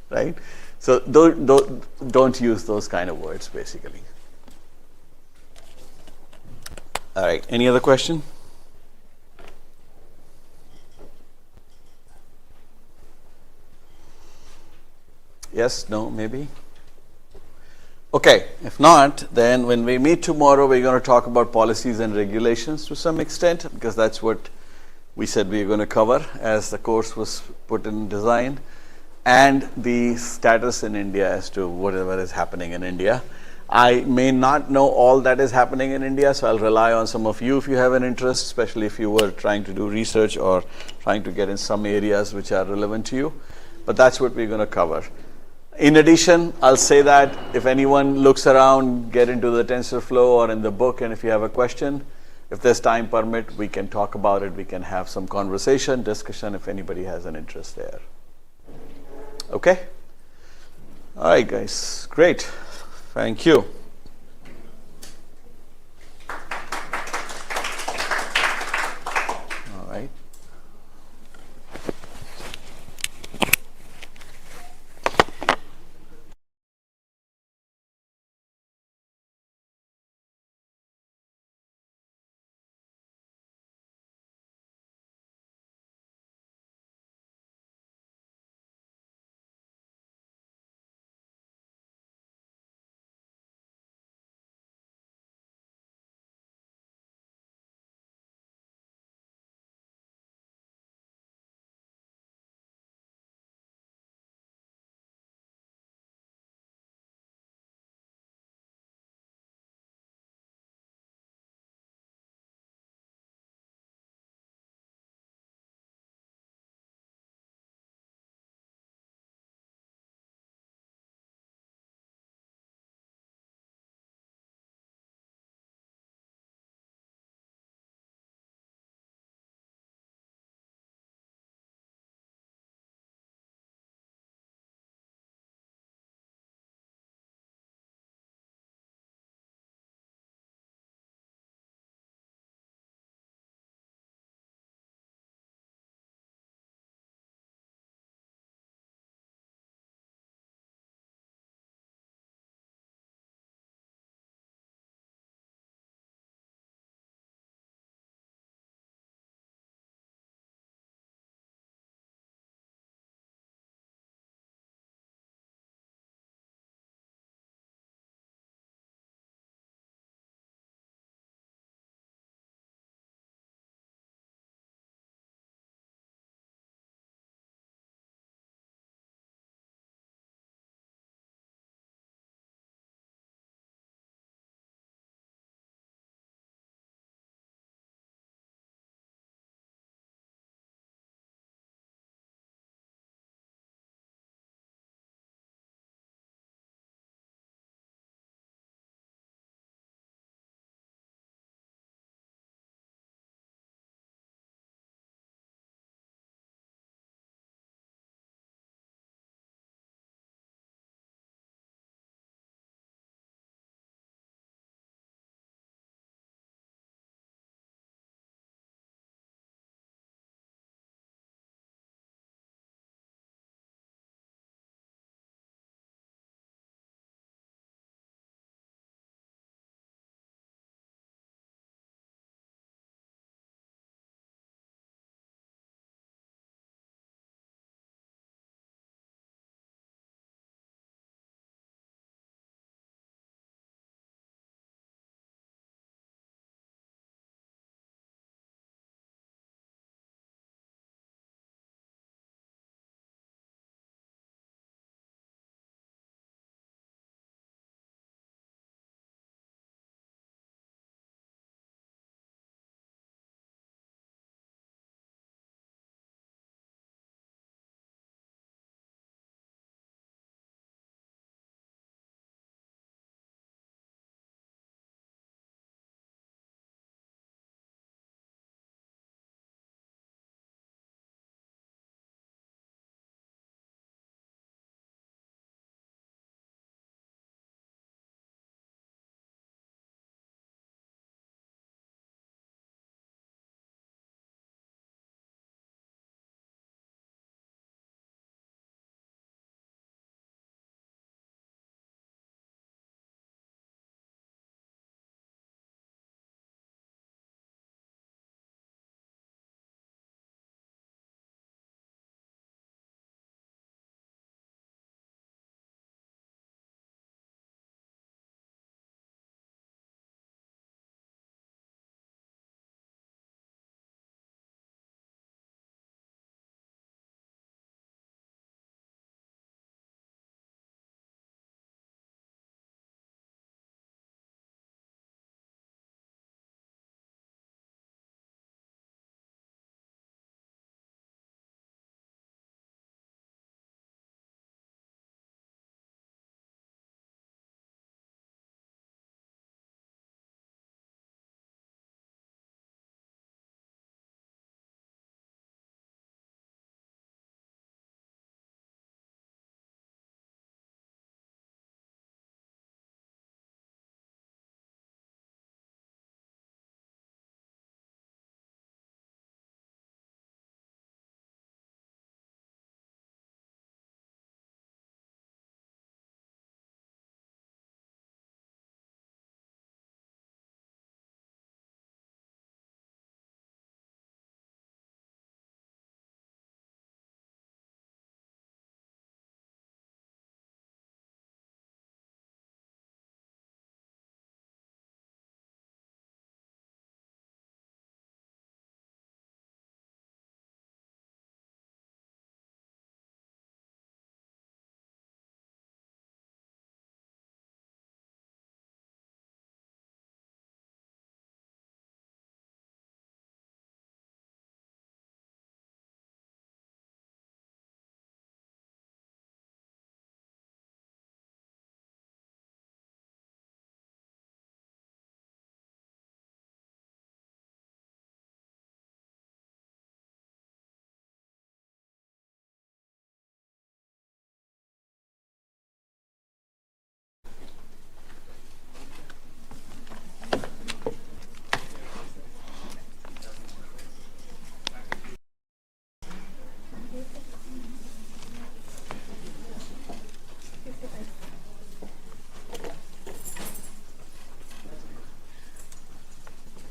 right? So don't use those kind of words, basically. All right, any other question? Yes, no, maybe? Okay, if not, then when we meet tomorrow, we're going to talk about policies and regulations to some extent, because that's what we said we were going to cover as the course was put in design, and the status in India as to whatever is happening in India. I may not know all that is happening in India, so I'll rely on some of you if you have an interest, especially if you were trying to do research or trying to get in some areas which are relevant to you. But that's what we're going to cover. In addition, I'll say that if anyone looks around, get into the TensorFlow or in the book, and if you have a question, if there's time permit, we can talk about it. We can have some conversation, discussion if anybody has an interest there. Okay? All right, guys. Great. Thank you.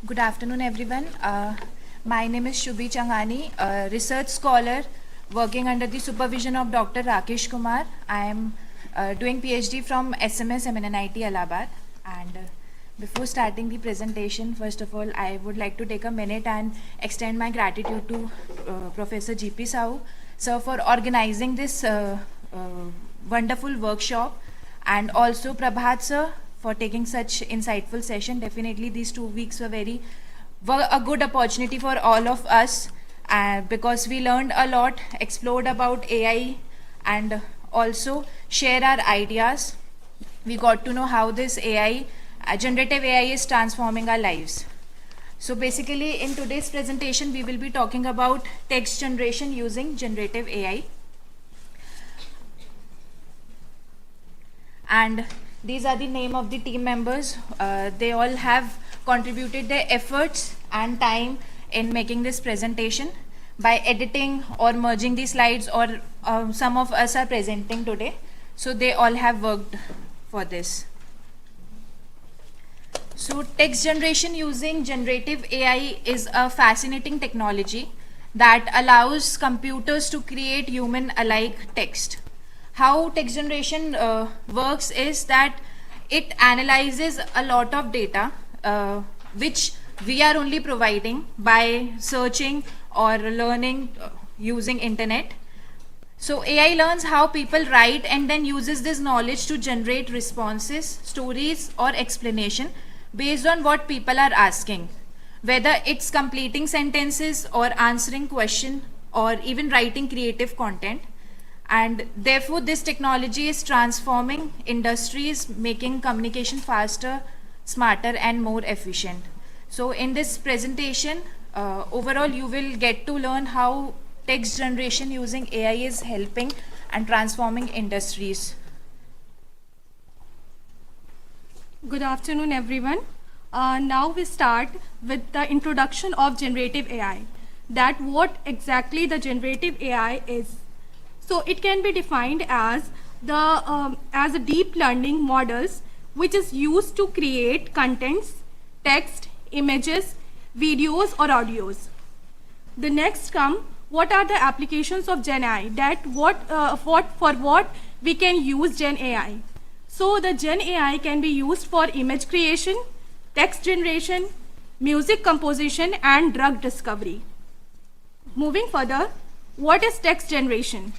Good afternoon, everyone. My name is Shubhi Changani, a research scholar working under the supervision of Dr. Rakesh Kumar. I am doing PhD from SMS MNIT Allahabad. And before starting the presentation, first of all, I would like to take a minute and extend my gratitude to Professor G.P. Sahu, sir, for organizing this wonderful workshop, and also Prabhat sir for taking such insightful session. Definitely these 2 weeks were a good opportunity for all of us, because we learned a lot, explored about AI, and also share our ideas. We got to know how this AI, generative AI, is transforming our lives. So basically in today's presentation we will be talking about text generation using generative AI. And these are the name of the team members. They all have contributed their efforts and time in making this presentation by editing or merging the slides, or some of us are presenting today. So they all have worked for this. So text generation using generative AI is a fascinating technology that allows computers to create human-alike text. How text generation works is that it analyzes a lot of data which we are only providing by searching or learning using internet. So AI learns how people write and then uses this knowledge to generate responses, stories, or explanation based on what people are asking, whether it's completing sentences or answering questions or even writing creative content. And therefore this technology is transforming industries, making communication faster, smarter, and more efficient. So in this presentation, overall you will get to learn how text generation using AI is helping and transforming industries. Good afternoon, everyone. Now we start with the introduction of generative AI. That what exactly the generative AI is. So it can be defined as a deep learning models which is used to create contents, text, images, videos, or audios. The next come, what are the applications of Gen AI? That for what we can use Gen AI. So the Gen AI can be used for image creation, text generation, music composition, and drug discovery. Moving further, what is text generation?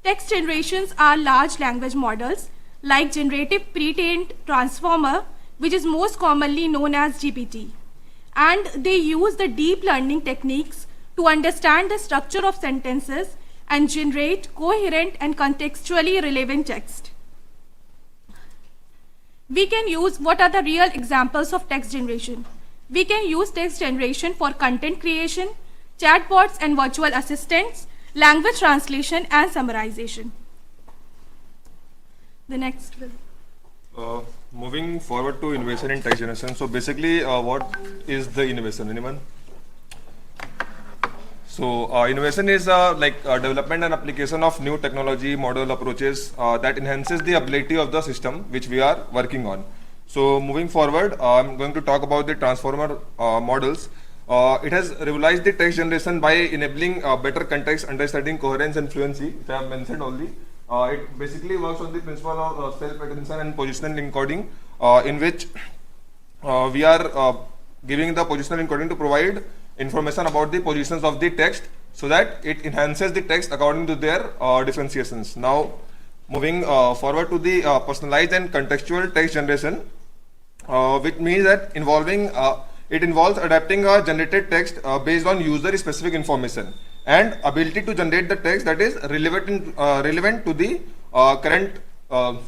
Text generations are large language models like generative pre-trained transformer, which is most commonly known as GPT. And they use the deep learning techniques to understand the structure of sentences and generate coherent and contextually relevant text. We can use, what are the real examples of text generation? We can use text generation for content creation, chatbots and virtual assistants, language translation, and summarization. The next will. Moving forward to innovation in text generation. So basically, what is the innovation? Anyone? So innovation is like development and application of new technology model approaches that enhances the ability of the system which we are working on. So moving forward, I'm going to talk about the transformer models. It has revolutionized the text generation by enabling better context, understanding, coherence, and fluency, which I have mentioned only. It basically works on the principle of self-attention and positional encoding, in which we are giving the positional encoding to provide information about the positions of the text so that it enhances the text according to their differentiations. Now, moving forward to the personalized and contextual text generation, which means that it involves adapting a generated text based on user-specific information and ability to generate the text that is relevant to the current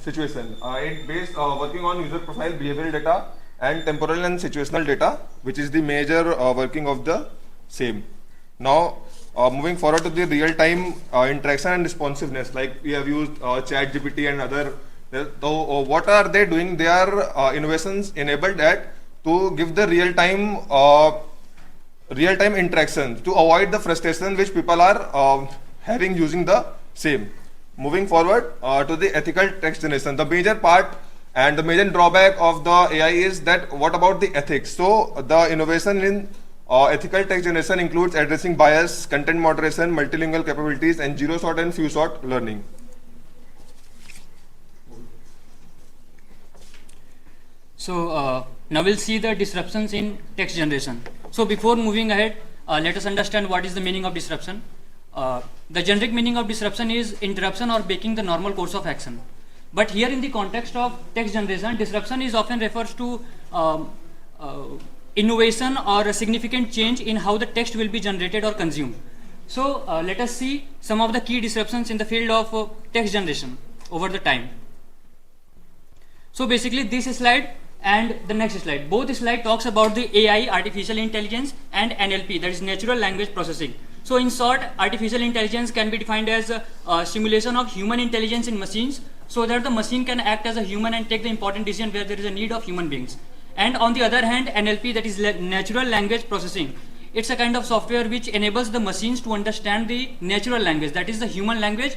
situation. It based working on user profile, behavioral data, and temporal and situational data, which is the major working of the same. Now, moving forward to the real-time interaction and responsiveness, like we have used ChatGPT and other. So, what are they doing? They are innovations enabled that to give the real-time interaction to avoid the frustration which people are having using the same. Moving forward to the ethical text generation, the major part And the major drawback of the AI is that what about the ethics? So the innovation in ethical text generation includes addressing bias, content moderation, multilingual capabilities, and zero shot and few shot learning. So now we'll see the disruptions in text generation. So before moving ahead, let us understand what is the meaning of disruption. The generic meaning of disruption is interruption or breaking the normal course of action. But here in the context of text generation, disruption is often refers to innovation or a significant change in how the text will be generated or consumed. So let us see some of the key disruptions in the field of text generation over the time. So basically this slide and the next slide, both slide talks about the AI, artificial intelligence, and NLP, that is natural language processing. So in short, artificial intelligence can be defined as a simulation of human intelligence in machines, so that the machine can act as a human and take the important decision where there is a need of human beings. And on the other hand, NLP, that is natural language processing. It's a kind of software which enables the machines to understand the natural language, that is the human language,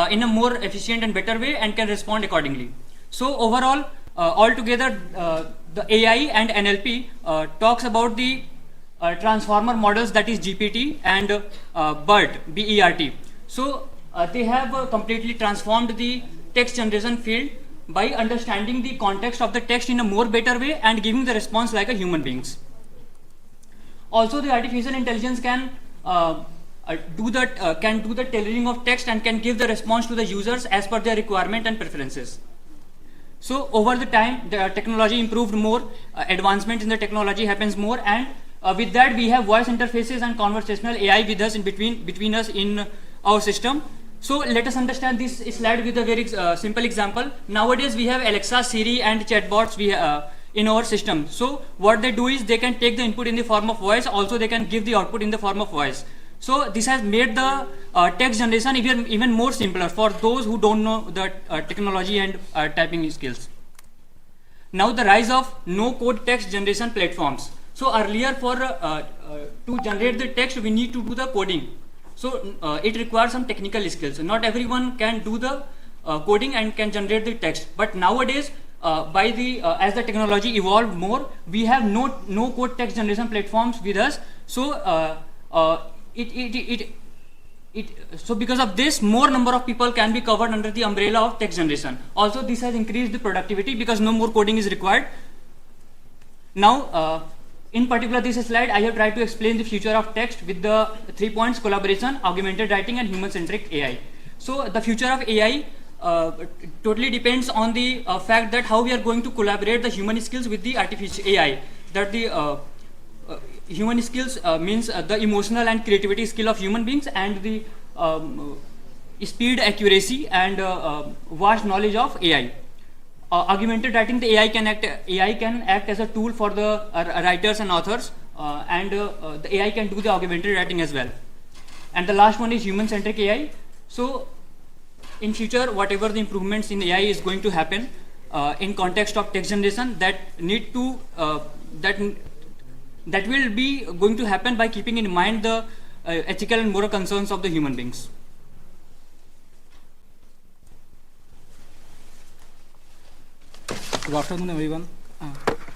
in a more efficient and better way, and can respond accordingly. So overall, altogether, the AI and NLP talks about the transformer models, that is GPT and BERT, B-E-R-T. So they have completely transformed the text generation field by understanding the context of the text in a more better way and giving the response like a human beings. Also, the artificial intelligence can do the tailoring of text and can give the response to the users as per their requirement and preferences. So over the time, the technology improved more, advancement in the technology happens more, and with that we have voice interfaces and conversational AI with us in between us in our system. So let us understand this slide with a very simple example. Nowadays we have Alexa, Siri, and chatbots in our system. So what they do is they can take the input in the form of voice, also they can give the output in the form of voice. So this has made the text generation even more simpler for those who don't know the technology and typing skills. Now the rise of no-code text generation platforms. So earlier to generate the text we need to do the coding. So it requires some technical skills. Not everyone can do the coding and can generate the text. But nowadays, as the technology evolved more, we have no code text generation platforms with us. So so because of this, more number of people can be covered under the umbrella of text generation. Also, this has increased the productivity because no more coding is required. Now, in particular, this slide, I have tried to explain the future of text with the 3 points: collaboration, augmented writing, and human-centric AI. So the future of AI totally depends on the fact that how we are going to collaborate the human skills with the artificial AI. That the human skills means the emotional and creativity skill of human beings, and the speed, accuracy, and vast knowledge of AI. Augmented writing, the AI can act as a tool for the writers and authors, and the AI can do the augmented writing as well. And the last one is human-centric AI. So in future, whatever the improvements in AI is going to happen in context of text generation, that will be going to happen by keeping in mind the ethical and moral concerns of the human beings. Good afternoon, everyone.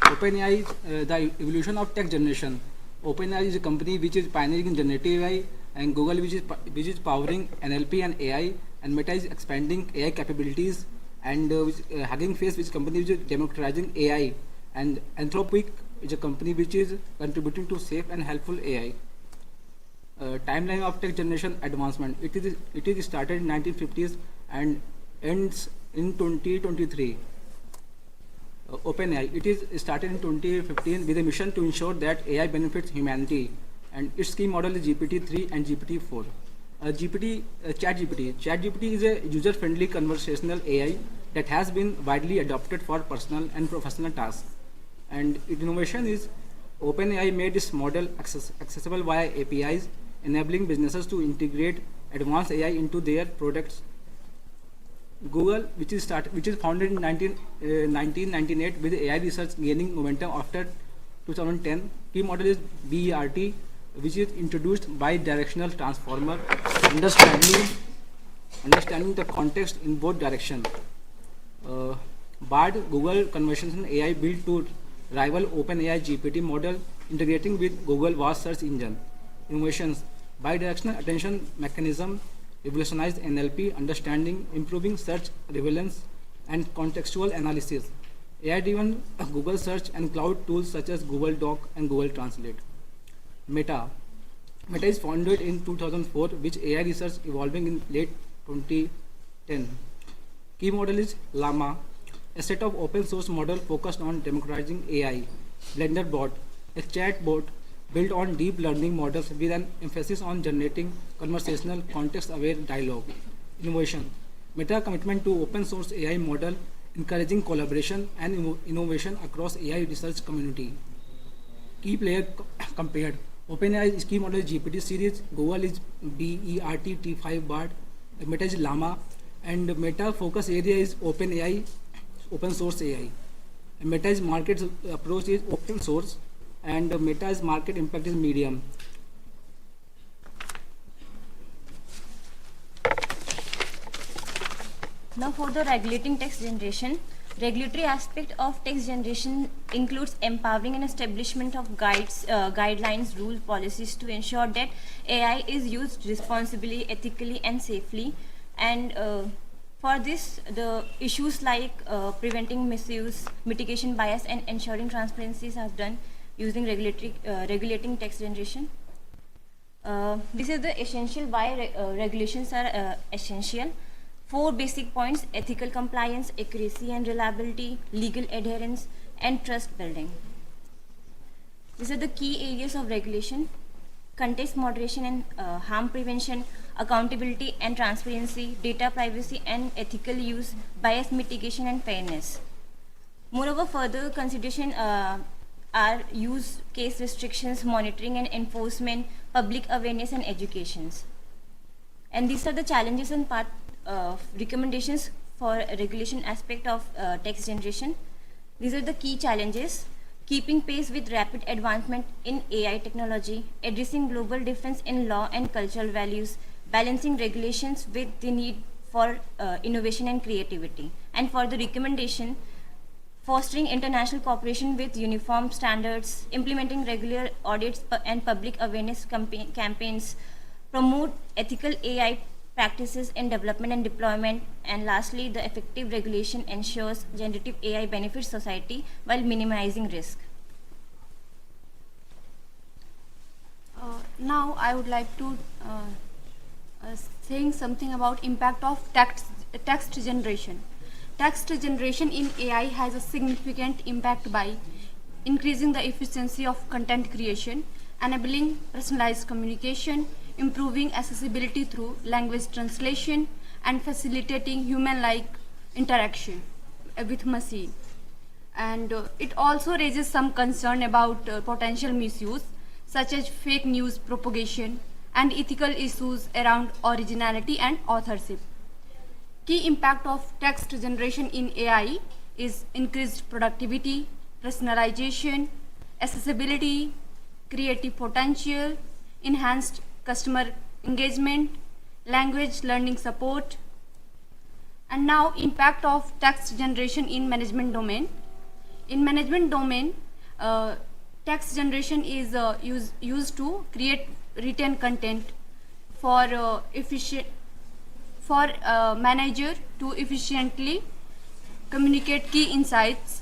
OpenAI, the evolution of text generation. OpenAI is a company which is pioneering in generative AI, and Google which is powering NLP and AI, and Meta is expanding AI capabilities, and Hugging Face, which is a company which is democratizing AI, and Anthropic is a company which is contributing to safe and helpful AI. Timeline of text generation advancement. It is started in 1950s and ends in 2023. OpenAI, it is started in 2015 with a mission to ensure that AI benefits humanity, and its key model is GPT-3 and GPT-4. ChatGPT is a user-friendly conversational AI that has been widely adopted for personal and professional tasks. And its innovation is OpenAI made this model accessible via APIs, enabling businesses to integrate advanced AI into their products. Google, which is founded in 1998 with AI research gaining momentum after 2010. Key model is BERT, which is introduced bi-directional transformer, understanding the context in both directions. BARD, Google Conversational AI, built to rival OpenAI GPT model, integrating with Google vast search engine. Innovations: bidirectional attention mechanism, revolutionized NLP understanding, improving search relevance and contextual analysis. AI-driven Google search and cloud tools such as Google Doc and Google Translate. Meta. Meta is founded in 2004, which AI research evolving in late 2010. Key model is Llama, a set of open source model focused on democratizing AI. Blender Bot, a chat bot built on deep learning models with an emphasis on generating conversational, context-aware dialogue. Innovation. Meta commitment to open source AI model, encouraging collaboration and innovation across AI research community. Key player compared. OpenAI key model is GPT series, Google is BERT T5 BARD, Meta is Llama, and Meta focus area is OpenAI, open source AI. And Meta's market approach is open source, and Meta's market impact is medium. Now for the regulating text generation, regulatory aspect of text generation includes empowering and establishment of guidelines, rules, policies to ensure that AI is used responsibly, ethically and safely. And for this, the issues like preventing misuse, mitigation bias and ensuring transparencies are done using regulating text generation. This is the essential why regulations are essential. 4 basic points: ethical compliance, accuracy and reliability, legal adherence, and trust building. These are the key areas of regulation: context moderation and harm prevention, accountability and transparency, data privacy and ethical use, bias mitigation and fairness. Moreover, further consideration are use case restrictions, monitoring and enforcement, public awareness and educations. And these are the challenges and recommendations for regulation aspect of text generation. These are the key challenges: keeping pace with rapid advancement in AI technology, addressing global difference in law and cultural values, balancing regulations with the need for innovation and creativity. And for the recommendation, fostering international cooperation with uniform standards, implementing regular audits and public awareness campaigns, promote ethical AI practices in development and deployment, and lastly, the effective regulation ensures generative AI benefits society while minimizing risk. Now I would like to saying something about impact of text generation. Text generation in AI has a significant impact by increasing the efficiency of content creation, enabling personalized communication, improving accessibility through language translation, and facilitating human-like interaction with machine. And it also raises some concern about potential misuse, such as fake news propagation and ethical issues around originality and authorship. Key impact of text generation in AI is increased productivity, personalization, accessibility, creative potential, enhanced customer engagement, language learning support. And now impact of text generation in management domain. In management domain, text generation is used to create written content for manager to efficiently communicate key insights,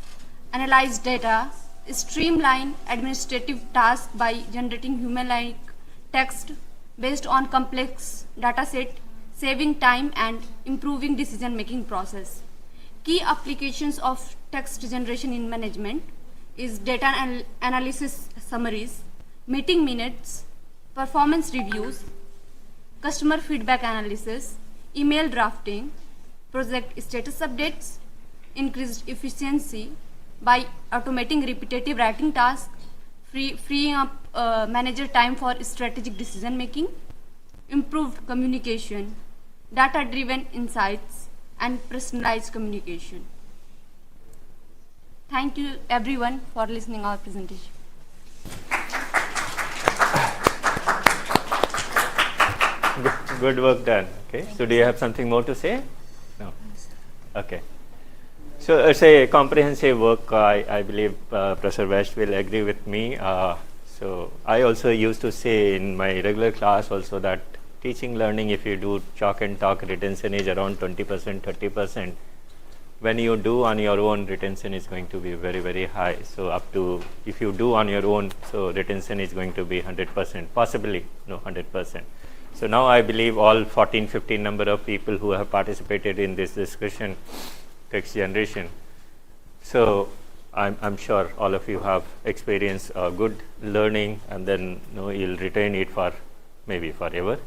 analyze data, streamline administrative tasks by generating human-like text based on complex data set, saving time and improving decision-making process. Key applications of text generation in management is data analysis summaries, meeting minutes, performance reviews, customer feedback analysis, email drafting, project status updates, increased efficiency by automating repetitive writing tasks, freeing up manager time for strategic decision making, improved communication, data-driven insights, and personalized communication. Thank you everyone for listening our presentation. Good work done. Okay. So do you have something more to say? No. Okay. So it's a comprehensive work. I believe Professor West will agree with me. So I also used to say in my regular class also that teaching learning, if you do chalk and talk, retention is around 20%, 30%. When you do on your own, retention is going to be very, very high. So up to, if you do on your own, so retention is going to be 100%, possibly no 100%. So now I believe all 14, 15 number of people who have participated in this discussion, text generation. So I'm sure all of you have experienced good learning, and then you'll retain it for maybe forever,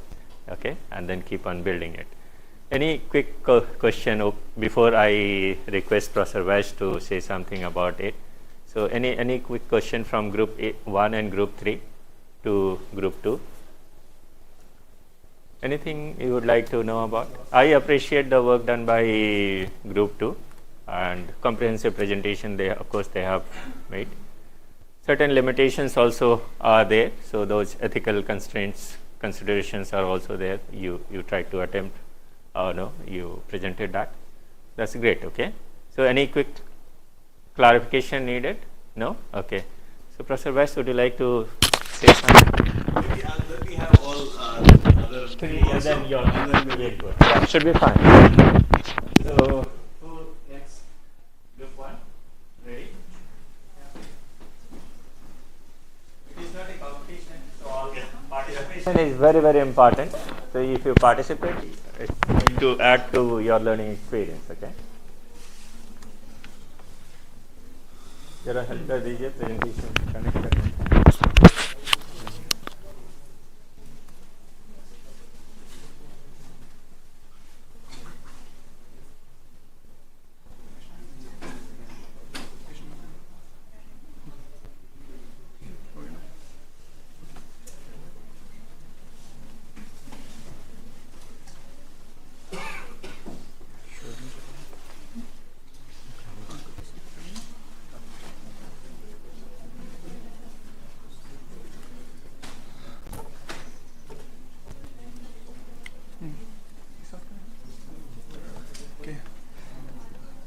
okay, and then keep on building it. Any quick question before I request Professor Vash to say something about it? So any quick question from group 1 and group 3 to group 2? Anything you would like to know about? I appreciate the work done by group 2 and comprehensive presentation of course they have made. Certain limitations also are there, so those ethical considerations are also there. You try to attempt, you presented that. That's great, okay. So any quick clarification needed? No? Okay. So Professor West, would you like to say something? Let me have all other three and then your we'll go. Yeah, should be fine. So Next, group 1, ready? It is not a competition, so all participation is very, very important. So if you participate, it's going to add to your learning experience, okay? जरा हल्का दीजिए presentation connect करने.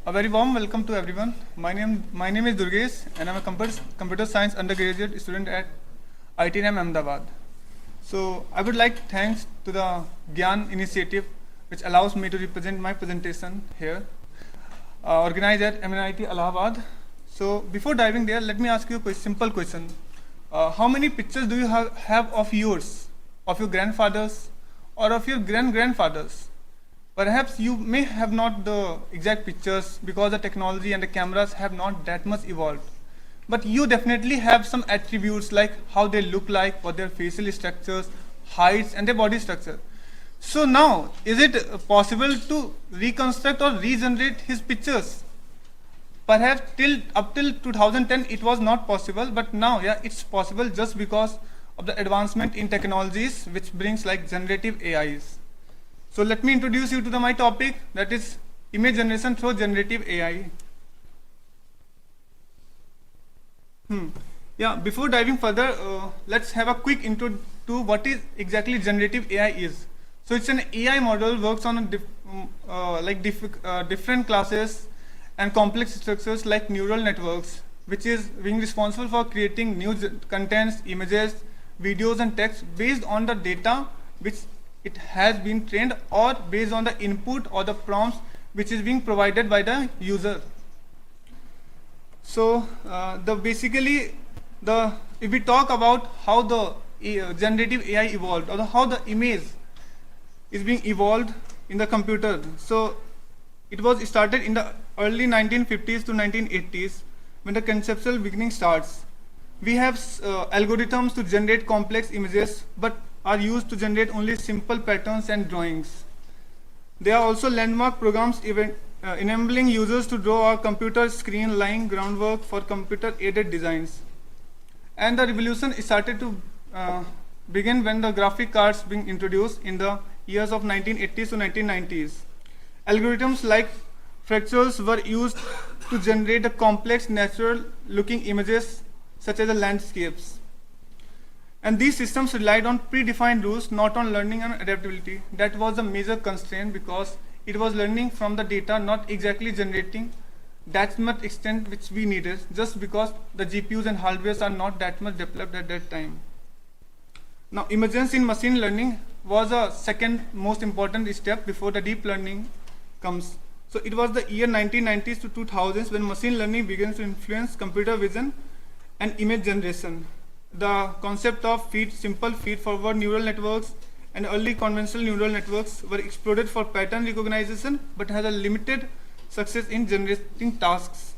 A very warm welcome to everyone. My name is Durgesh, and I'm a computer science undergraduate student at ITM Ahmedabad. So I would like to thanks to the Gyan initiative, which allows me to represent my presentation here, organized at MNIT Allahabad. So before diving there, let me ask you a simple question. How many pictures do you have of yours, of your grandfathers, or of your grandfathers? Perhaps you may have not the exact pictures because the technology and the cameras have not that much evolved. But you definitely have some attributes like how they look like, what their facial structures, heights, and their body structure. So now, is it possible to reconstruct or regenerate his pictures? Perhaps up till 2010 it was not possible, but now it's possible just because of the advancement in technologies which brings like generative AIs. So let me introduce you to my topic, that is image generation through generative AI. Before diving further, let's have a quick intro to what is exactly generative AI is. So it's an AI model, works on different classes and complex structures like neural networks, which is being responsible for creating new contents, images, videos, and text based on the data which it has been trained or based on the input or the prompts which is being provided by the user. So if we talk about how the generative AI evolved, or how the image is being evolved in the computer. So it was started in the early 1950s to 1980s when the conceptual beginning starts. We have algorithms to generate complex images, but are used to generate only simple patterns and drawings. There are also landmark programs enabling users to draw a computer screen, laying groundwork for computer-aided designs. And the revolution started to begin when the graphic cards being introduced in the years of 1980s to 1990s. Algorithms like fractals were used to generate the complex, natural-looking images such as the landscapes. And these systems relied on predefined rules, not on learning and adaptability. That was a major constraint because it was learning from the data, not exactly generating that much extent which we needed, just because the GPUs and hardwares are not that much developed at that time. Now, emergence in machine learning was a second most important step before the deep learning comes. So it was the year 1990s to 2000s when machine learning began to influence computer vision and image generation. The concept of simple feed-forward neural networks and early conventional neural networks were exploited for pattern recognition, but had a limited success in generating tasks.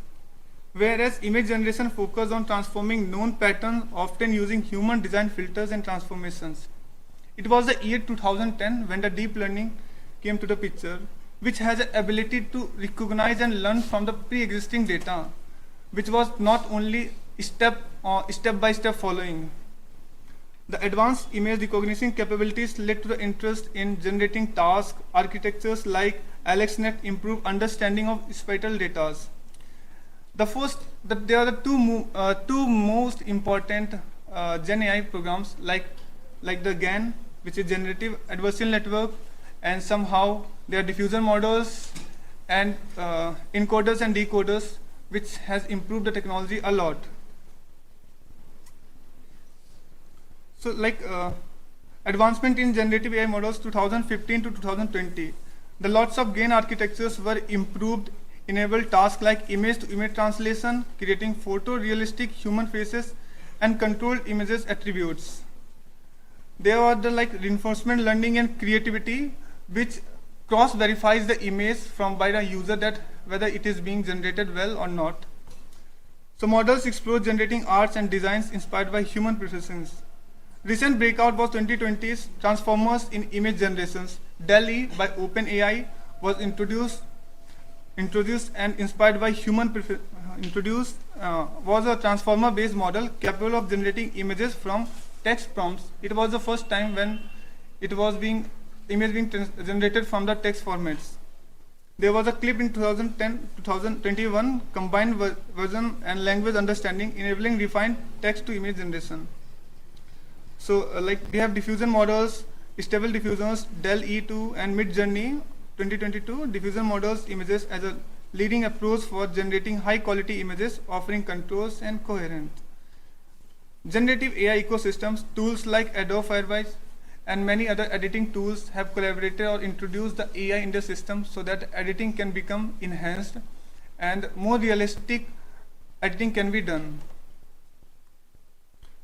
Whereas image generation focused on transforming known patterns, often using human design filters and transformations. It was the year 2010 when the deep learning came to the picture, which has the ability to recognize and learn from the pre-existing data, which was not only step-by-step following. The advanced image recognition capabilities led to the interest in generating task architectures like AlexNet improve understanding of spatial data. There are the two most important Gen AI programs like the GAN, which is Generative Adversarial Network, and somehow there are diffusion models and encoders and decoders, which has improved the technology a lot. So advancement in generative AI models 2015 to 2020. The lots of GAN architectures were improved, enabled tasks like image-to-image translation, creating photorealistic human faces, and controlled images attributes. There are the reinforcement learning and creativity, which cross-verifies the image by the user that whether it is being generated well or not. So models explore generating arts and designs inspired by human processions. Recent breakout was 2020's Transformers in Image Generations. DALL-E by OpenAI was introduced and inspired by was a transformer-based model capable of generating images from text prompts. It was the first time when it was image being generated from the text formats. There was a clip in 2010-2021 combined version and language understanding, enabling refined text-to-image generation. So we have diffusion models, stable diffusers, DALL-E2 and Midjourney 2022. Diffusion models images as a leading approach for generating high-quality images, offering controls and coherence. Generative AI ecosystems, tools like Adobe Firefly and many other editing tools have collaborated or introduced the AI in the system so that editing can become enhanced and more realistic editing can be done.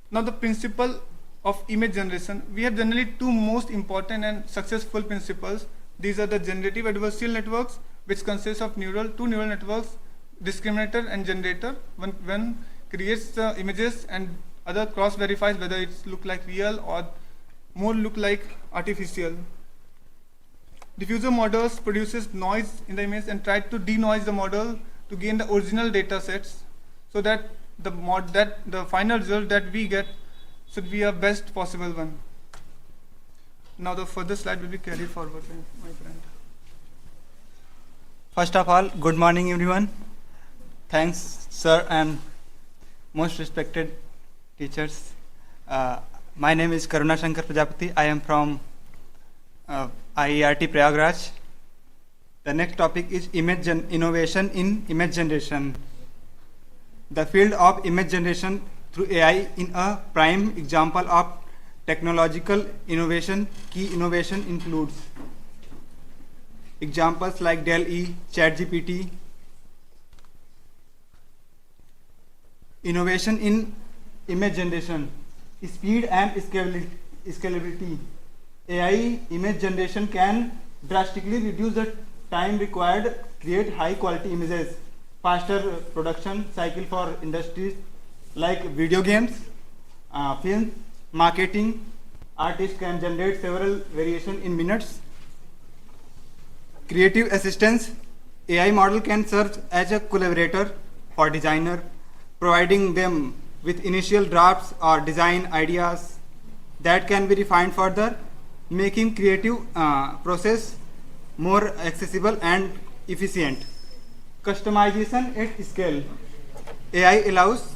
Now the principle of image generation, we have generally two most important and successful principles. These are the generative adversarial networks, which consists of two neural networks, discriminator and generator. One creates the images and other cross verifies whether it look like real or more look like artificial. Diffuser models produces noise in the image and try to denoise the model to gain the original data sets so that the final result that we get should be a best possible one. Now the further slide will be carried forward by my friend. First of all, good morning everyone. Thanks sir and most respected teachers. My name is Karuna Shankar Prajapati. I am from IERT Prayagraj. The next topic is innovation in image generation. The field of image generation through AI in a prime example of technological innovation. Key innovation includes examples like DALL-E, ChatGPT. Innovation in image generation, speed and scalability. AI image generation can drastically reduce the time required to create high quality images. Faster production cycle for industries like video games, film, marketing. Artists can generate several variations in minutes. Creative assistance. AI model can serve as a collaborator for designer, providing them with initial drafts or design ideas that can be refined further, making creative process more accessible and efficient. Customization at scale. AI allows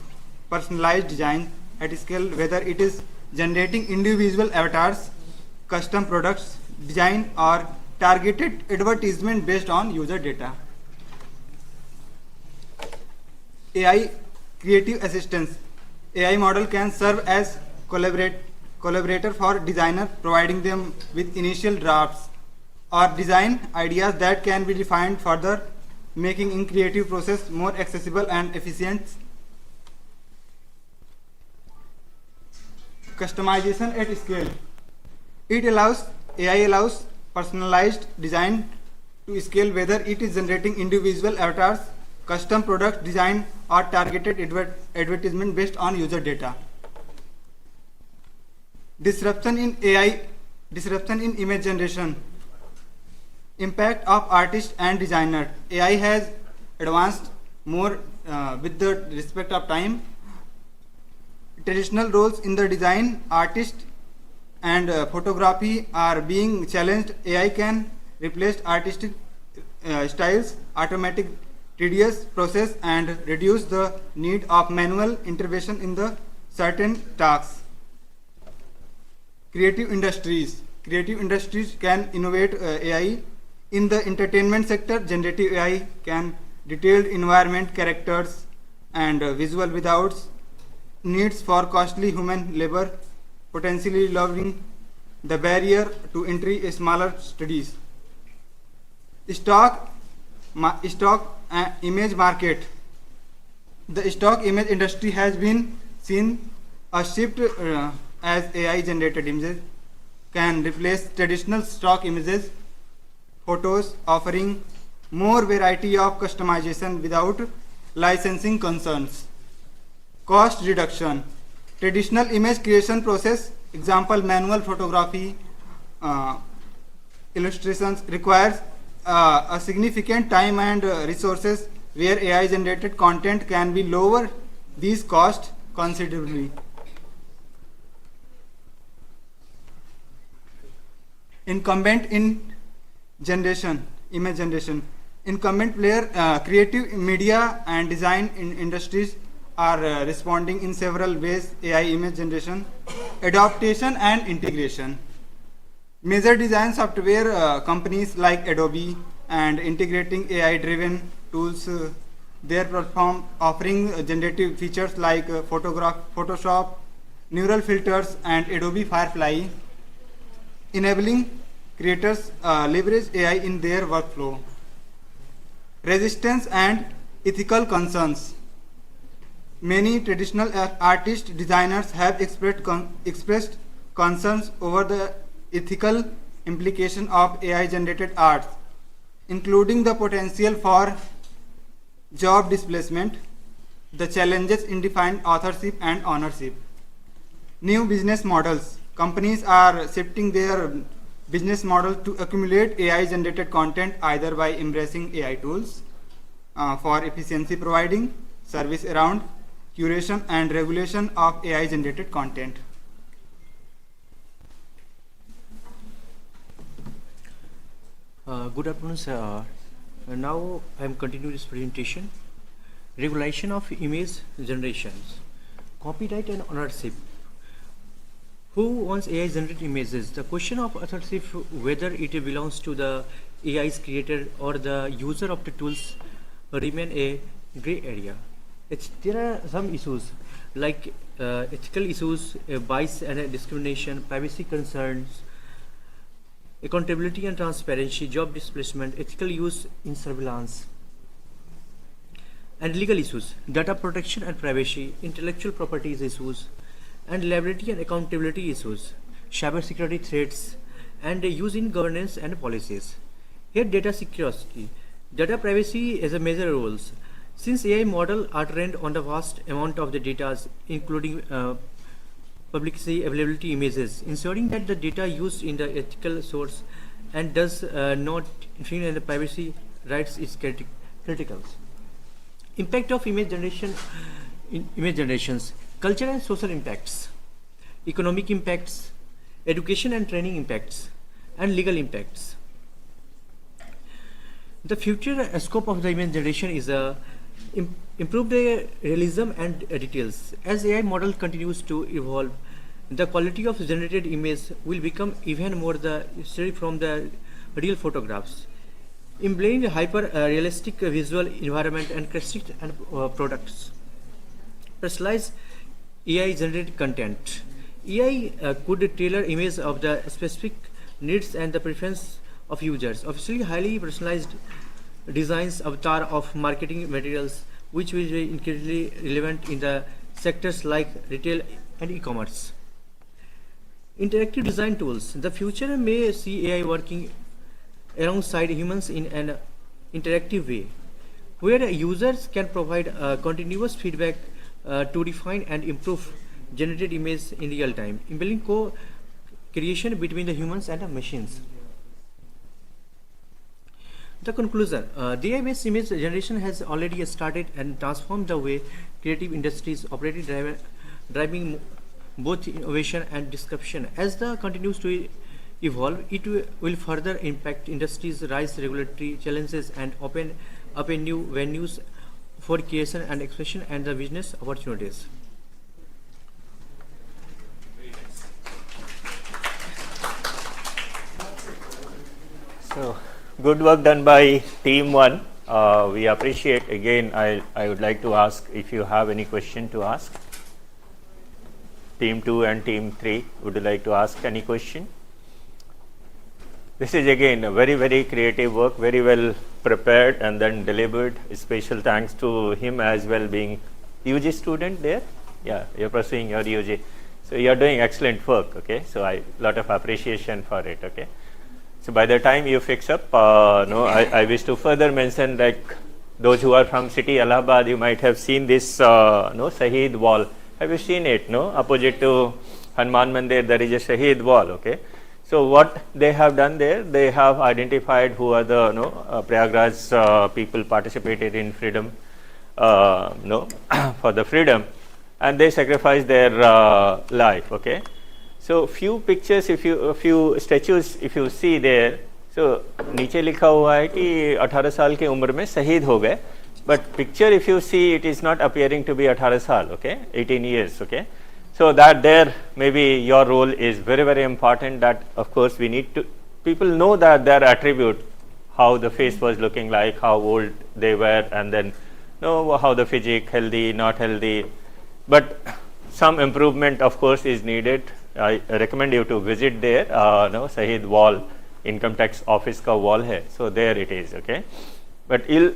personalized design at scale, whether it is generating individual avatars, custom products, design, or targeted advertisement based on user data. AI creative assistance. AI model can serve as collaborator for designer, providing them with initial drafts or design ideas that can be refined further, making in creative process more accessible and efficient. Customization at scale. AI allows personalized design to scale, whether it is generating individual avatars, custom product design, or targeted advertisement based on user data. Disruption in image generation. Impact of artist and designer. AI has advanced more with the respect of time. Traditional roles in the design, artist and photography are being challenged. AI can replace artistic styles, automatic tedious process, and reduce the need of manual intervention in the certain tasks. Creative industries. Creative industries can innovate AI. In the entertainment sector, generative AI can detailed environment, characters, and visual without needs for costly human labor, potentially lowering the barrier to entry in smaller studies. Stock image market. The stock image industry has been seen a shift as AI generated images can replace traditional stock images, photos, offering more variety of customization without licensing concerns. Cost reduction. Traditional image creation process, example manual photography, illustrations, requires a significant time and resources, where AI generated content can be lower these costs considerably. Incumbent in image generation. Incumbent player, creative media and design industries are responding in several ways: AI image generation, adaptation and integration. Major design software companies like Adobe and integrating AI driven tools their platform, offering generative features like Photoshop, neural filters, and Adobe Firefly, enabling creators leverage AI in their workflow. Resistance and ethical concerns. Many traditional artist designers have expressed concerns over the ethical implication of AI generated art, including the potential for job displacement, the challenges in defined authorship and ownership. New business models. Companies are shifting their business model to accumulate AI generated content, either by embracing AI tools for efficiency, providing service around curation and regulation of AI generated content. Good afternoon, sir. Now I am continuing this presentation. Regulation of image generations, copyright and ownership. Who owns AI generated images? The question of authorship, whether it belongs to the AI's creator or the user of the tools, remain a gray area. There are some issues like ethical issues, bias and discrimination, privacy concerns, accountability and transparency, job displacement, ethical use in surveillance, and legal issues, data protection and privacy, intellectual properties issues, and liability and accountability issues, cybersecurity threats, and use in governance and policies. Here, data security. Data privacy is a major role. Since AI models are trained on the vast amount of the data, including publicly availability images, ensuring that the data used in the ethical source and does not infringe on the privacy rights is critical. Impact of image generations, cultural and social impacts, economic impacts, education and training impacts, and legal impacts. The future scope of the image generation is improve the realism and details. As AI model continues to evolve, the quality of generated image will become even more the study from the real photographs. employing hyper-realistic visual environment and graphics and products. Personalized AI-generated content. AI could tailor image of the specific needs and the preference of users. Obviously, highly personalized designs avatar of marketing materials, which will be incredibly relevant in the sectors like retail and e-commerce. Interactive design tools. The future may see AI working alongside humans in an interactive way, where users can provide continuous feedback to refine and improve generated image in real time, enabling co-creation between the humans and the machines. The conclusion, the AI-based image generation has already started and transformed the way creative industries operate, driving both innovation and disruption. As the continues to evolve, it will further impact industries, rise regulatory challenges, and open up a new venues for creation and expression and the business opportunities. So, good work done by team 1. We appreciate. Again, I would like to ask if you have any question to ask. Team 2 and team 3, would you like to ask any question? This is again a very, very creative work, very well prepared and then delivered. Special thanks to him as well, being UG student there. Yeah, you're pursuing your UG. So you're doing excellent work, okay? So lot of appreciation for it, okay? So by the time you fix up, I wish to further mention, like those who are from city Allahabad, you might have seen this Shaheed wall. Have you seen it? No, opposite to Hanuman Mandir, there is a Shaheed wall, okay? So what they have done there, they have identified who are the Prayagraj people participated in freedom, for the freedom, and they sacrificed their life, okay? So few pictures, few statues, if you see there, so नीचे लिखा हुआ है कि 18 साल की उम्र में शहीद हो गए, but picture if you see, it is not appearing to be 18 साल, okay, 18 years, okay. So that there maybe your role is very, very important, that of course we need to, people know that their attribute, how the face was looking like, how old they were, and then how the physique, healthy, not healthy, but some improvement of course is needed. I recommend you to visit there, Shaheed wall, income tax office ka wall hai, so there it is, okay. But you'll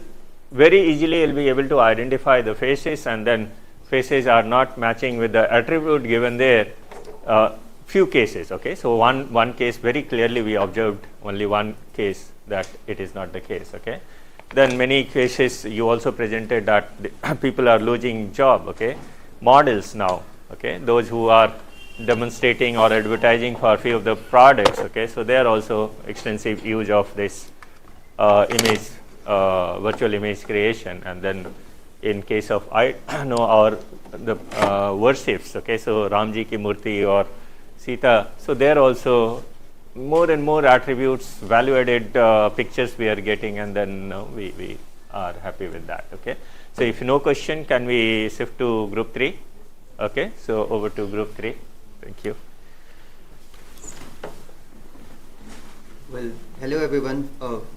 very easily you'll be able to identify the faces, and then faces are not matching with the attribute given there. Few cases, okay. So one case very clearly we observed, only one case that it is not the case, okay. Then many cases you also presented that people are losing job, okay. Models now, okay, those who are demonstrating or advertising for a few of the products, okay, so they are also extensive use of this image, virtual image creation. And then in case of or the worships, okay, so Ramji ki Murti or Sita, so there also more and more attributes, value added pictures we are getting, and then we are happy with that, okay. So if no question, can we shift to group 3? Okay, so over to group 3. Thank you. Well, hello everyone.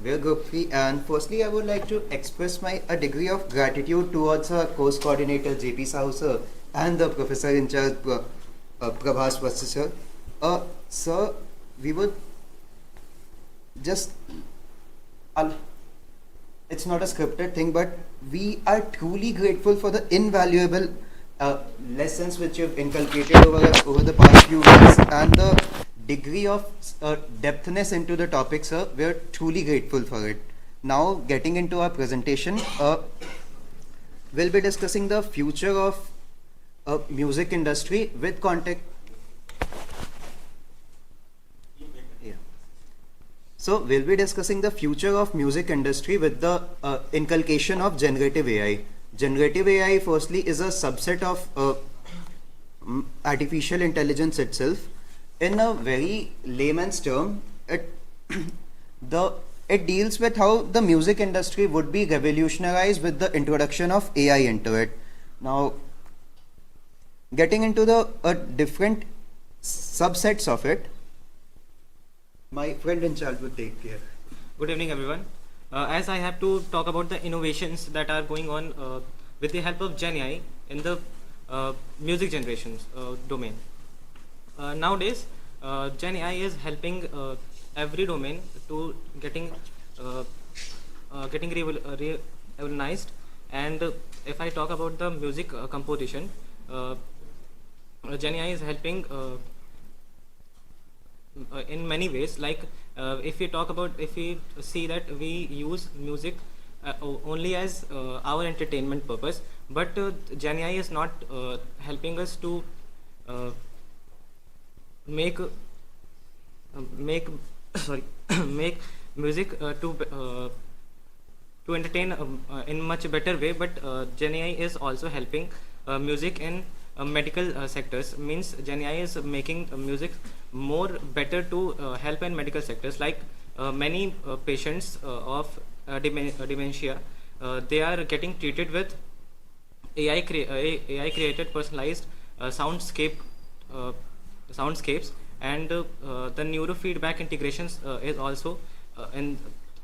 We are group 3, and firstly I would like to express a degree of gratitude towards our course coordinator JP Sahu sir and the professor in charge Prabhas Vasti sir. Sir, we would just it's not a scripted thing, but we are truly grateful for the invaluable lessons which you've inculcated over the past few weeks, and the degree of depthness into the topic, sir. We are truly grateful for it. Now, getting into our presentation, we'll be discussing the future of music industry with context. So we'll be discussing the future of music industry with the inculcation of generative AI. Generative AI, firstly, is a subset of artificial intelligence itself. In a very layman's term, it deals with how the music industry would be revolutionized with the introduction of AI into it. Now, getting into the different subsets of it, my friend in charge would take care. Good evening, everyone. as I have to talk about the innovations that are going on with the help of GenAI in the music generations domain. Nowadays, GenAI is helping every domain to getting revolutionized. And if I talk about the music composition, GenAI is helping in many ways. Like if we see that we use music only as our entertainment purpose, but GenAI is not helping us to make sorry make music to entertain in much better way. But GenAI is also helping music in medical sectors. Means GenAI is making music more better to help in medical sectors. Like many patients of dementia, they are getting treated with AI created personalized soundscapes, and the neurofeedback integrations is also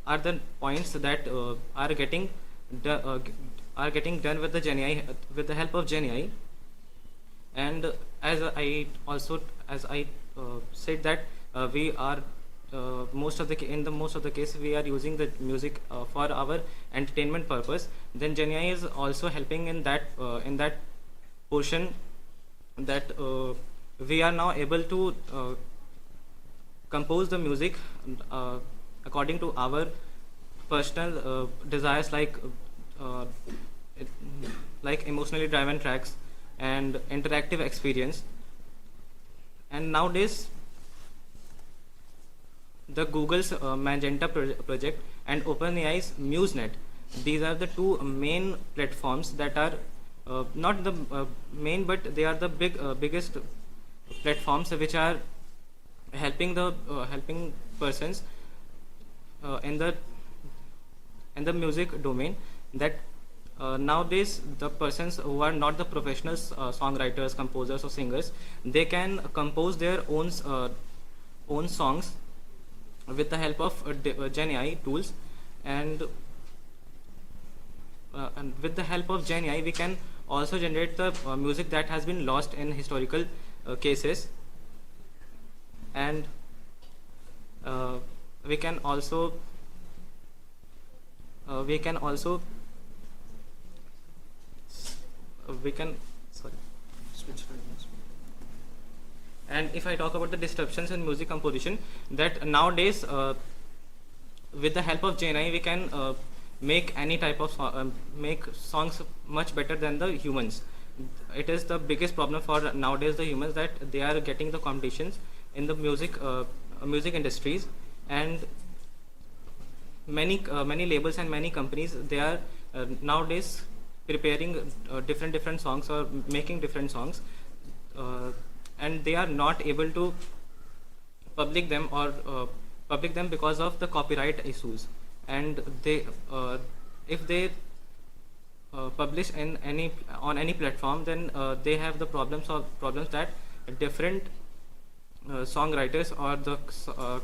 are the points that are getting done with the GenAI, with the help of GenAI. And as I said that we are most of the case we are using the music for our entertainment purpose. Then GenAI is also helping in that portion, that we are now able to compose the music according to our personal desires, like emotionally driven tracks and interactive experience. And nowadays, the Google's Magenta project and OpenAI's MuseNet, these are the two main platforms that are not the main, but they are the biggest platforms which are helping persons in the music domain. That nowadays the persons who are not the professional songwriters, composers or singers, they can compose their own songs with the help of GenAI tools. And with the help of GenAI, we can also generate the music that has been lost in historical cases. And we can also and if I talk about the disruptions in music composition, that nowadays with the help of GenAI we can make any type of make songs much better than the humans. It is the biggest problem for nowadays the humans, that they are getting the competitions in the music industries. And many labels and many companies, they are nowadays preparing different songs or making different songs, and they are not able to publish them because of the copyright issues. And they if they publish on any platform, then they have the problems that different songwriters or the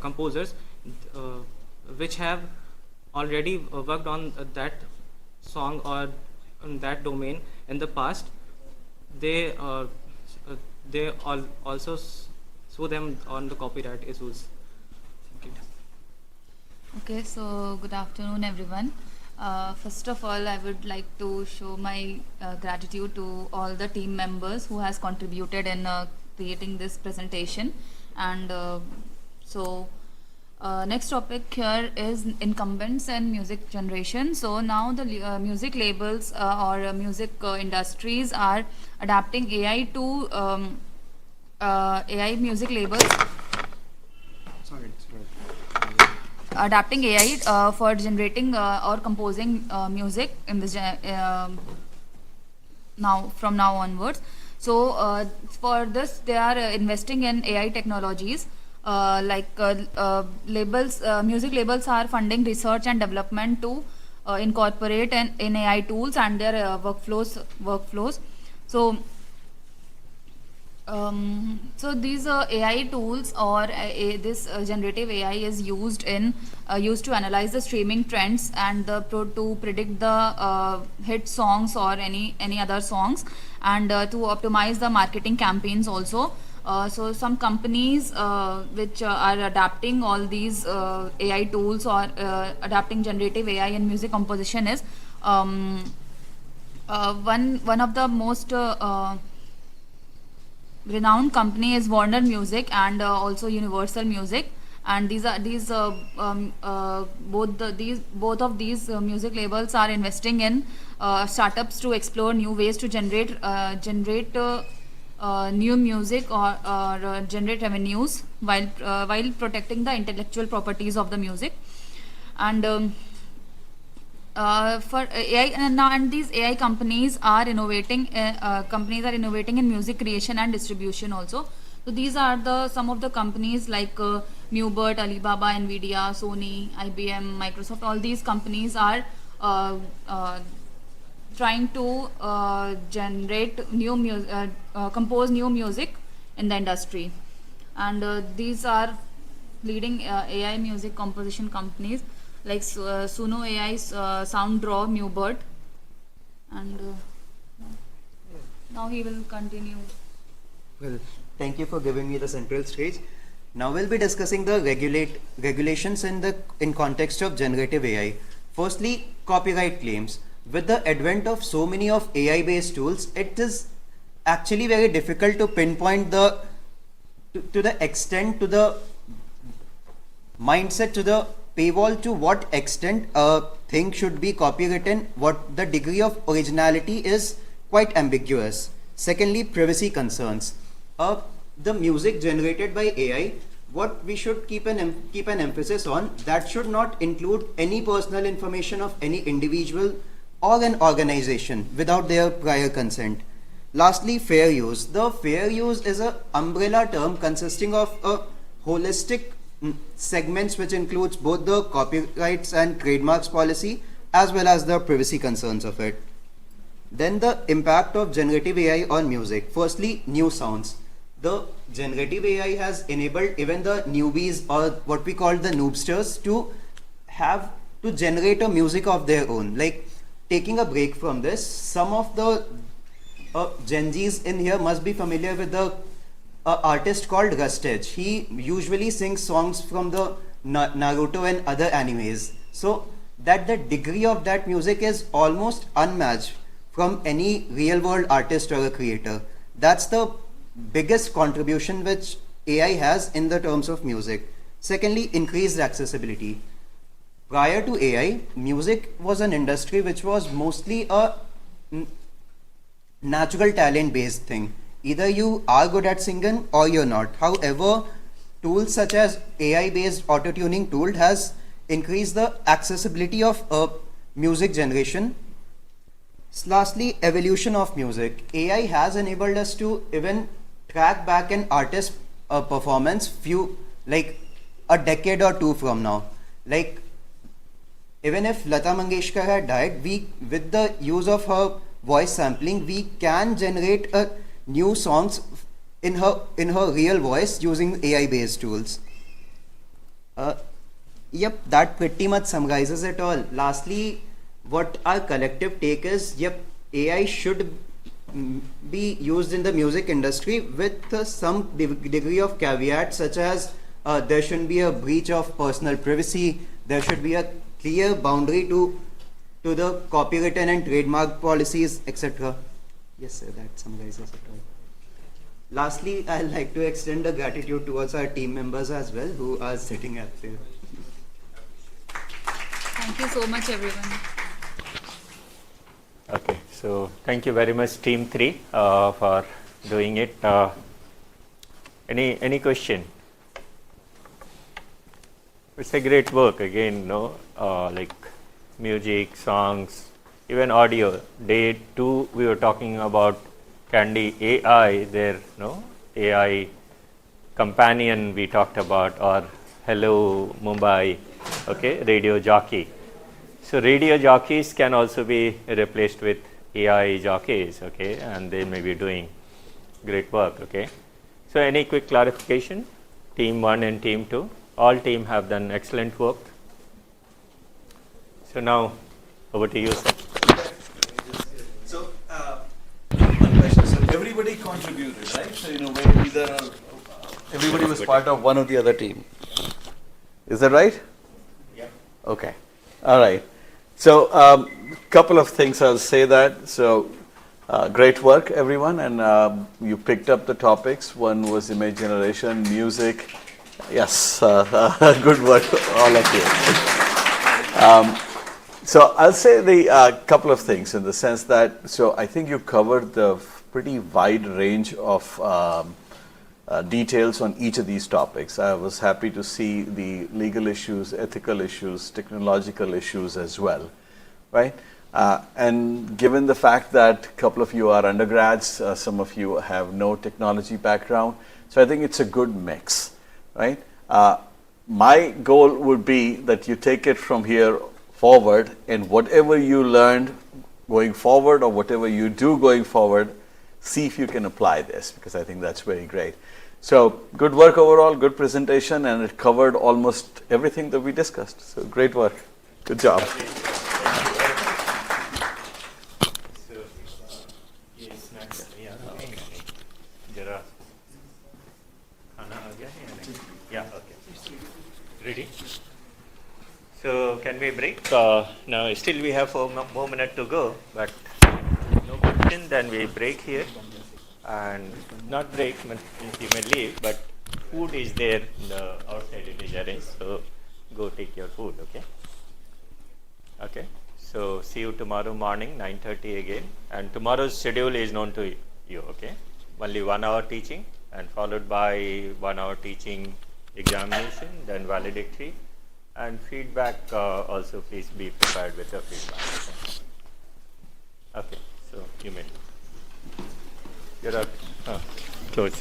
composers which have already worked on that song or on that domain in the past, they also sue them on the copyright issues. Okay, so good afternoon everyone. First of all, I would like to show my gratitude to all the team members who has contributed in creating this presentation. And next topic here is incumbents and music generation. So now the music labels or music industries are adapting AI to AI music labels. Adapting AI for generating or composing music in the from now onwards. So for this, they are investing in AI technologies. Music labels are funding research and development to incorporate in AI tools and their workflows. So So these AI tools or this generative AI is used to analyze the streaming trends and to predict the hit songs or any other songs, and to optimize the marketing campaigns also. So some companies which are adapting all these AI tools or adapting generative AI in music composition is one of the most renowned company is Warner Music and also Universal Music, and both of these music labels are investing in startups to explore new ways to generate new music or generate revenues while protecting the intellectual properties of the music. And for AI and these AI companies are innovating. Companies are innovating in music creation and distribution also. So these are some of the companies like Newbert, Alibaba, Nvidia, Sony, IBM, Microsoft. All these companies are trying to generate new music, compose new music in the industry, and these are leading AI music composition companies like Suno AI, SoundDraw, Newbert, and now he will continue. Well, thank you for giving me the central stage. Now we'll be discussing the regulations in context of generative AI. Firstly, copyright claims. With the advent of so many of AI-based tools, it is actually very difficult to pinpoint to the extent, to the mindset, to the paywall, to what extent a thing should be copywritten. What the degree of originality is quite ambiguous. Secondly, privacy concerns. The music generated by AI, what we should keep an emphasis on, that should not include any personal information of any individual or an organization without their prior consent. Lastly, fair use. The fair use is an umbrella term consisting of a holistic segments which includes both the copyrights and trademarks policy as well as the privacy concerns of it. Then the impact of generative AI on music. Firstly, new sounds. The generative AI has enabled even the newbies, or what we call the noobsters, to generate a music of their own. Like, taking a break from this, some of the Gen Zs in here must be familiar with the artist called Rustage. He usually sings songs from the Naruto and other animes. So that the degree of that music is almost unmatched from any real world artist or a creator. That's the biggest contribution which AI has in the terms of music. Secondly, increased accessibility. Prior to AI, music was an industry which was mostly a natural talent based thing. Either you are good at singing or you're not. However, tools such as AI based auto tuning tool has increased the accessibility of music generation. Lastly, evolution of music. AI has enabled us to even track back an artist performance like a decade or two from now. Like, even if Lata Mangeshkar had died, with the use of her voice sampling, we can generate new songs in her real voice using AI based tools. Yep, that pretty much summarizes it all. Lastly, what our collective take is, yep, AI should be used in the music industry with some degree of caveat, such as there shouldn't be a breach of personal privacy, there should be a clear boundary to the copyright and trademark policies, etc. Yes, sir, that summarizes it all. Lastly, I'd like to extend a gratitude towards our team members as well, who are sitting up there. Thank you so much, everyone. Okay, so thank you very much, Team 3, for doing it. Any question? It's a great work again, like music, songs, even audio. Day 2, we were talking about Candy AI, their AI companion we talked about, or Hello Mumbai, okay, radio jockey. So radio jockeys can also be replaced with AI jockeys, okay, and they may be doing great work. Okay. So any quick clarification? Team 1 and Team 2, all team have done excellent work. So now, over to you, sir. So, one question. So everybody contributed, right? So either everybody was part of one or the other team. Is that right? Yeah. Okay. All right. So, couple of things I'll say that. So, great work, everyone, and you picked up the topics. One was image generation, music. Yes, good work, all of you. So I'll say the couple of things in the sense that, so I think you covered the pretty wide range of details on each of these topics. I was happy to see the legal issues, ethical issues, technological issues as well, right? And given the fact that a couple of you are undergrads, some of you have no technology background, so I think it's a good mix, right? My goal would be that you take it from here forward, and whatever you learned going forward or whatever you do going forward, see if you can apply this, because I think that's very great. So good work overall, good presentation, and it covered almost everything that we discussed. So great work. Good job. Yeah, okay. Ready? So can we break? Now still we have 4 more minutes to go, but no question, then we break here. And not break, you may leave, but food is there in the outside, it is arranged, so go take your food, okay? Okay, so see you tomorrow morning, 9:30 again, and tomorrow's schedule is known to you, okay? Only 1 hour teaching, and followed by 1 hour teaching examination, then valedictory, and feedback. Also please be prepared with your feedback. Okay, so you may. You're up. Close.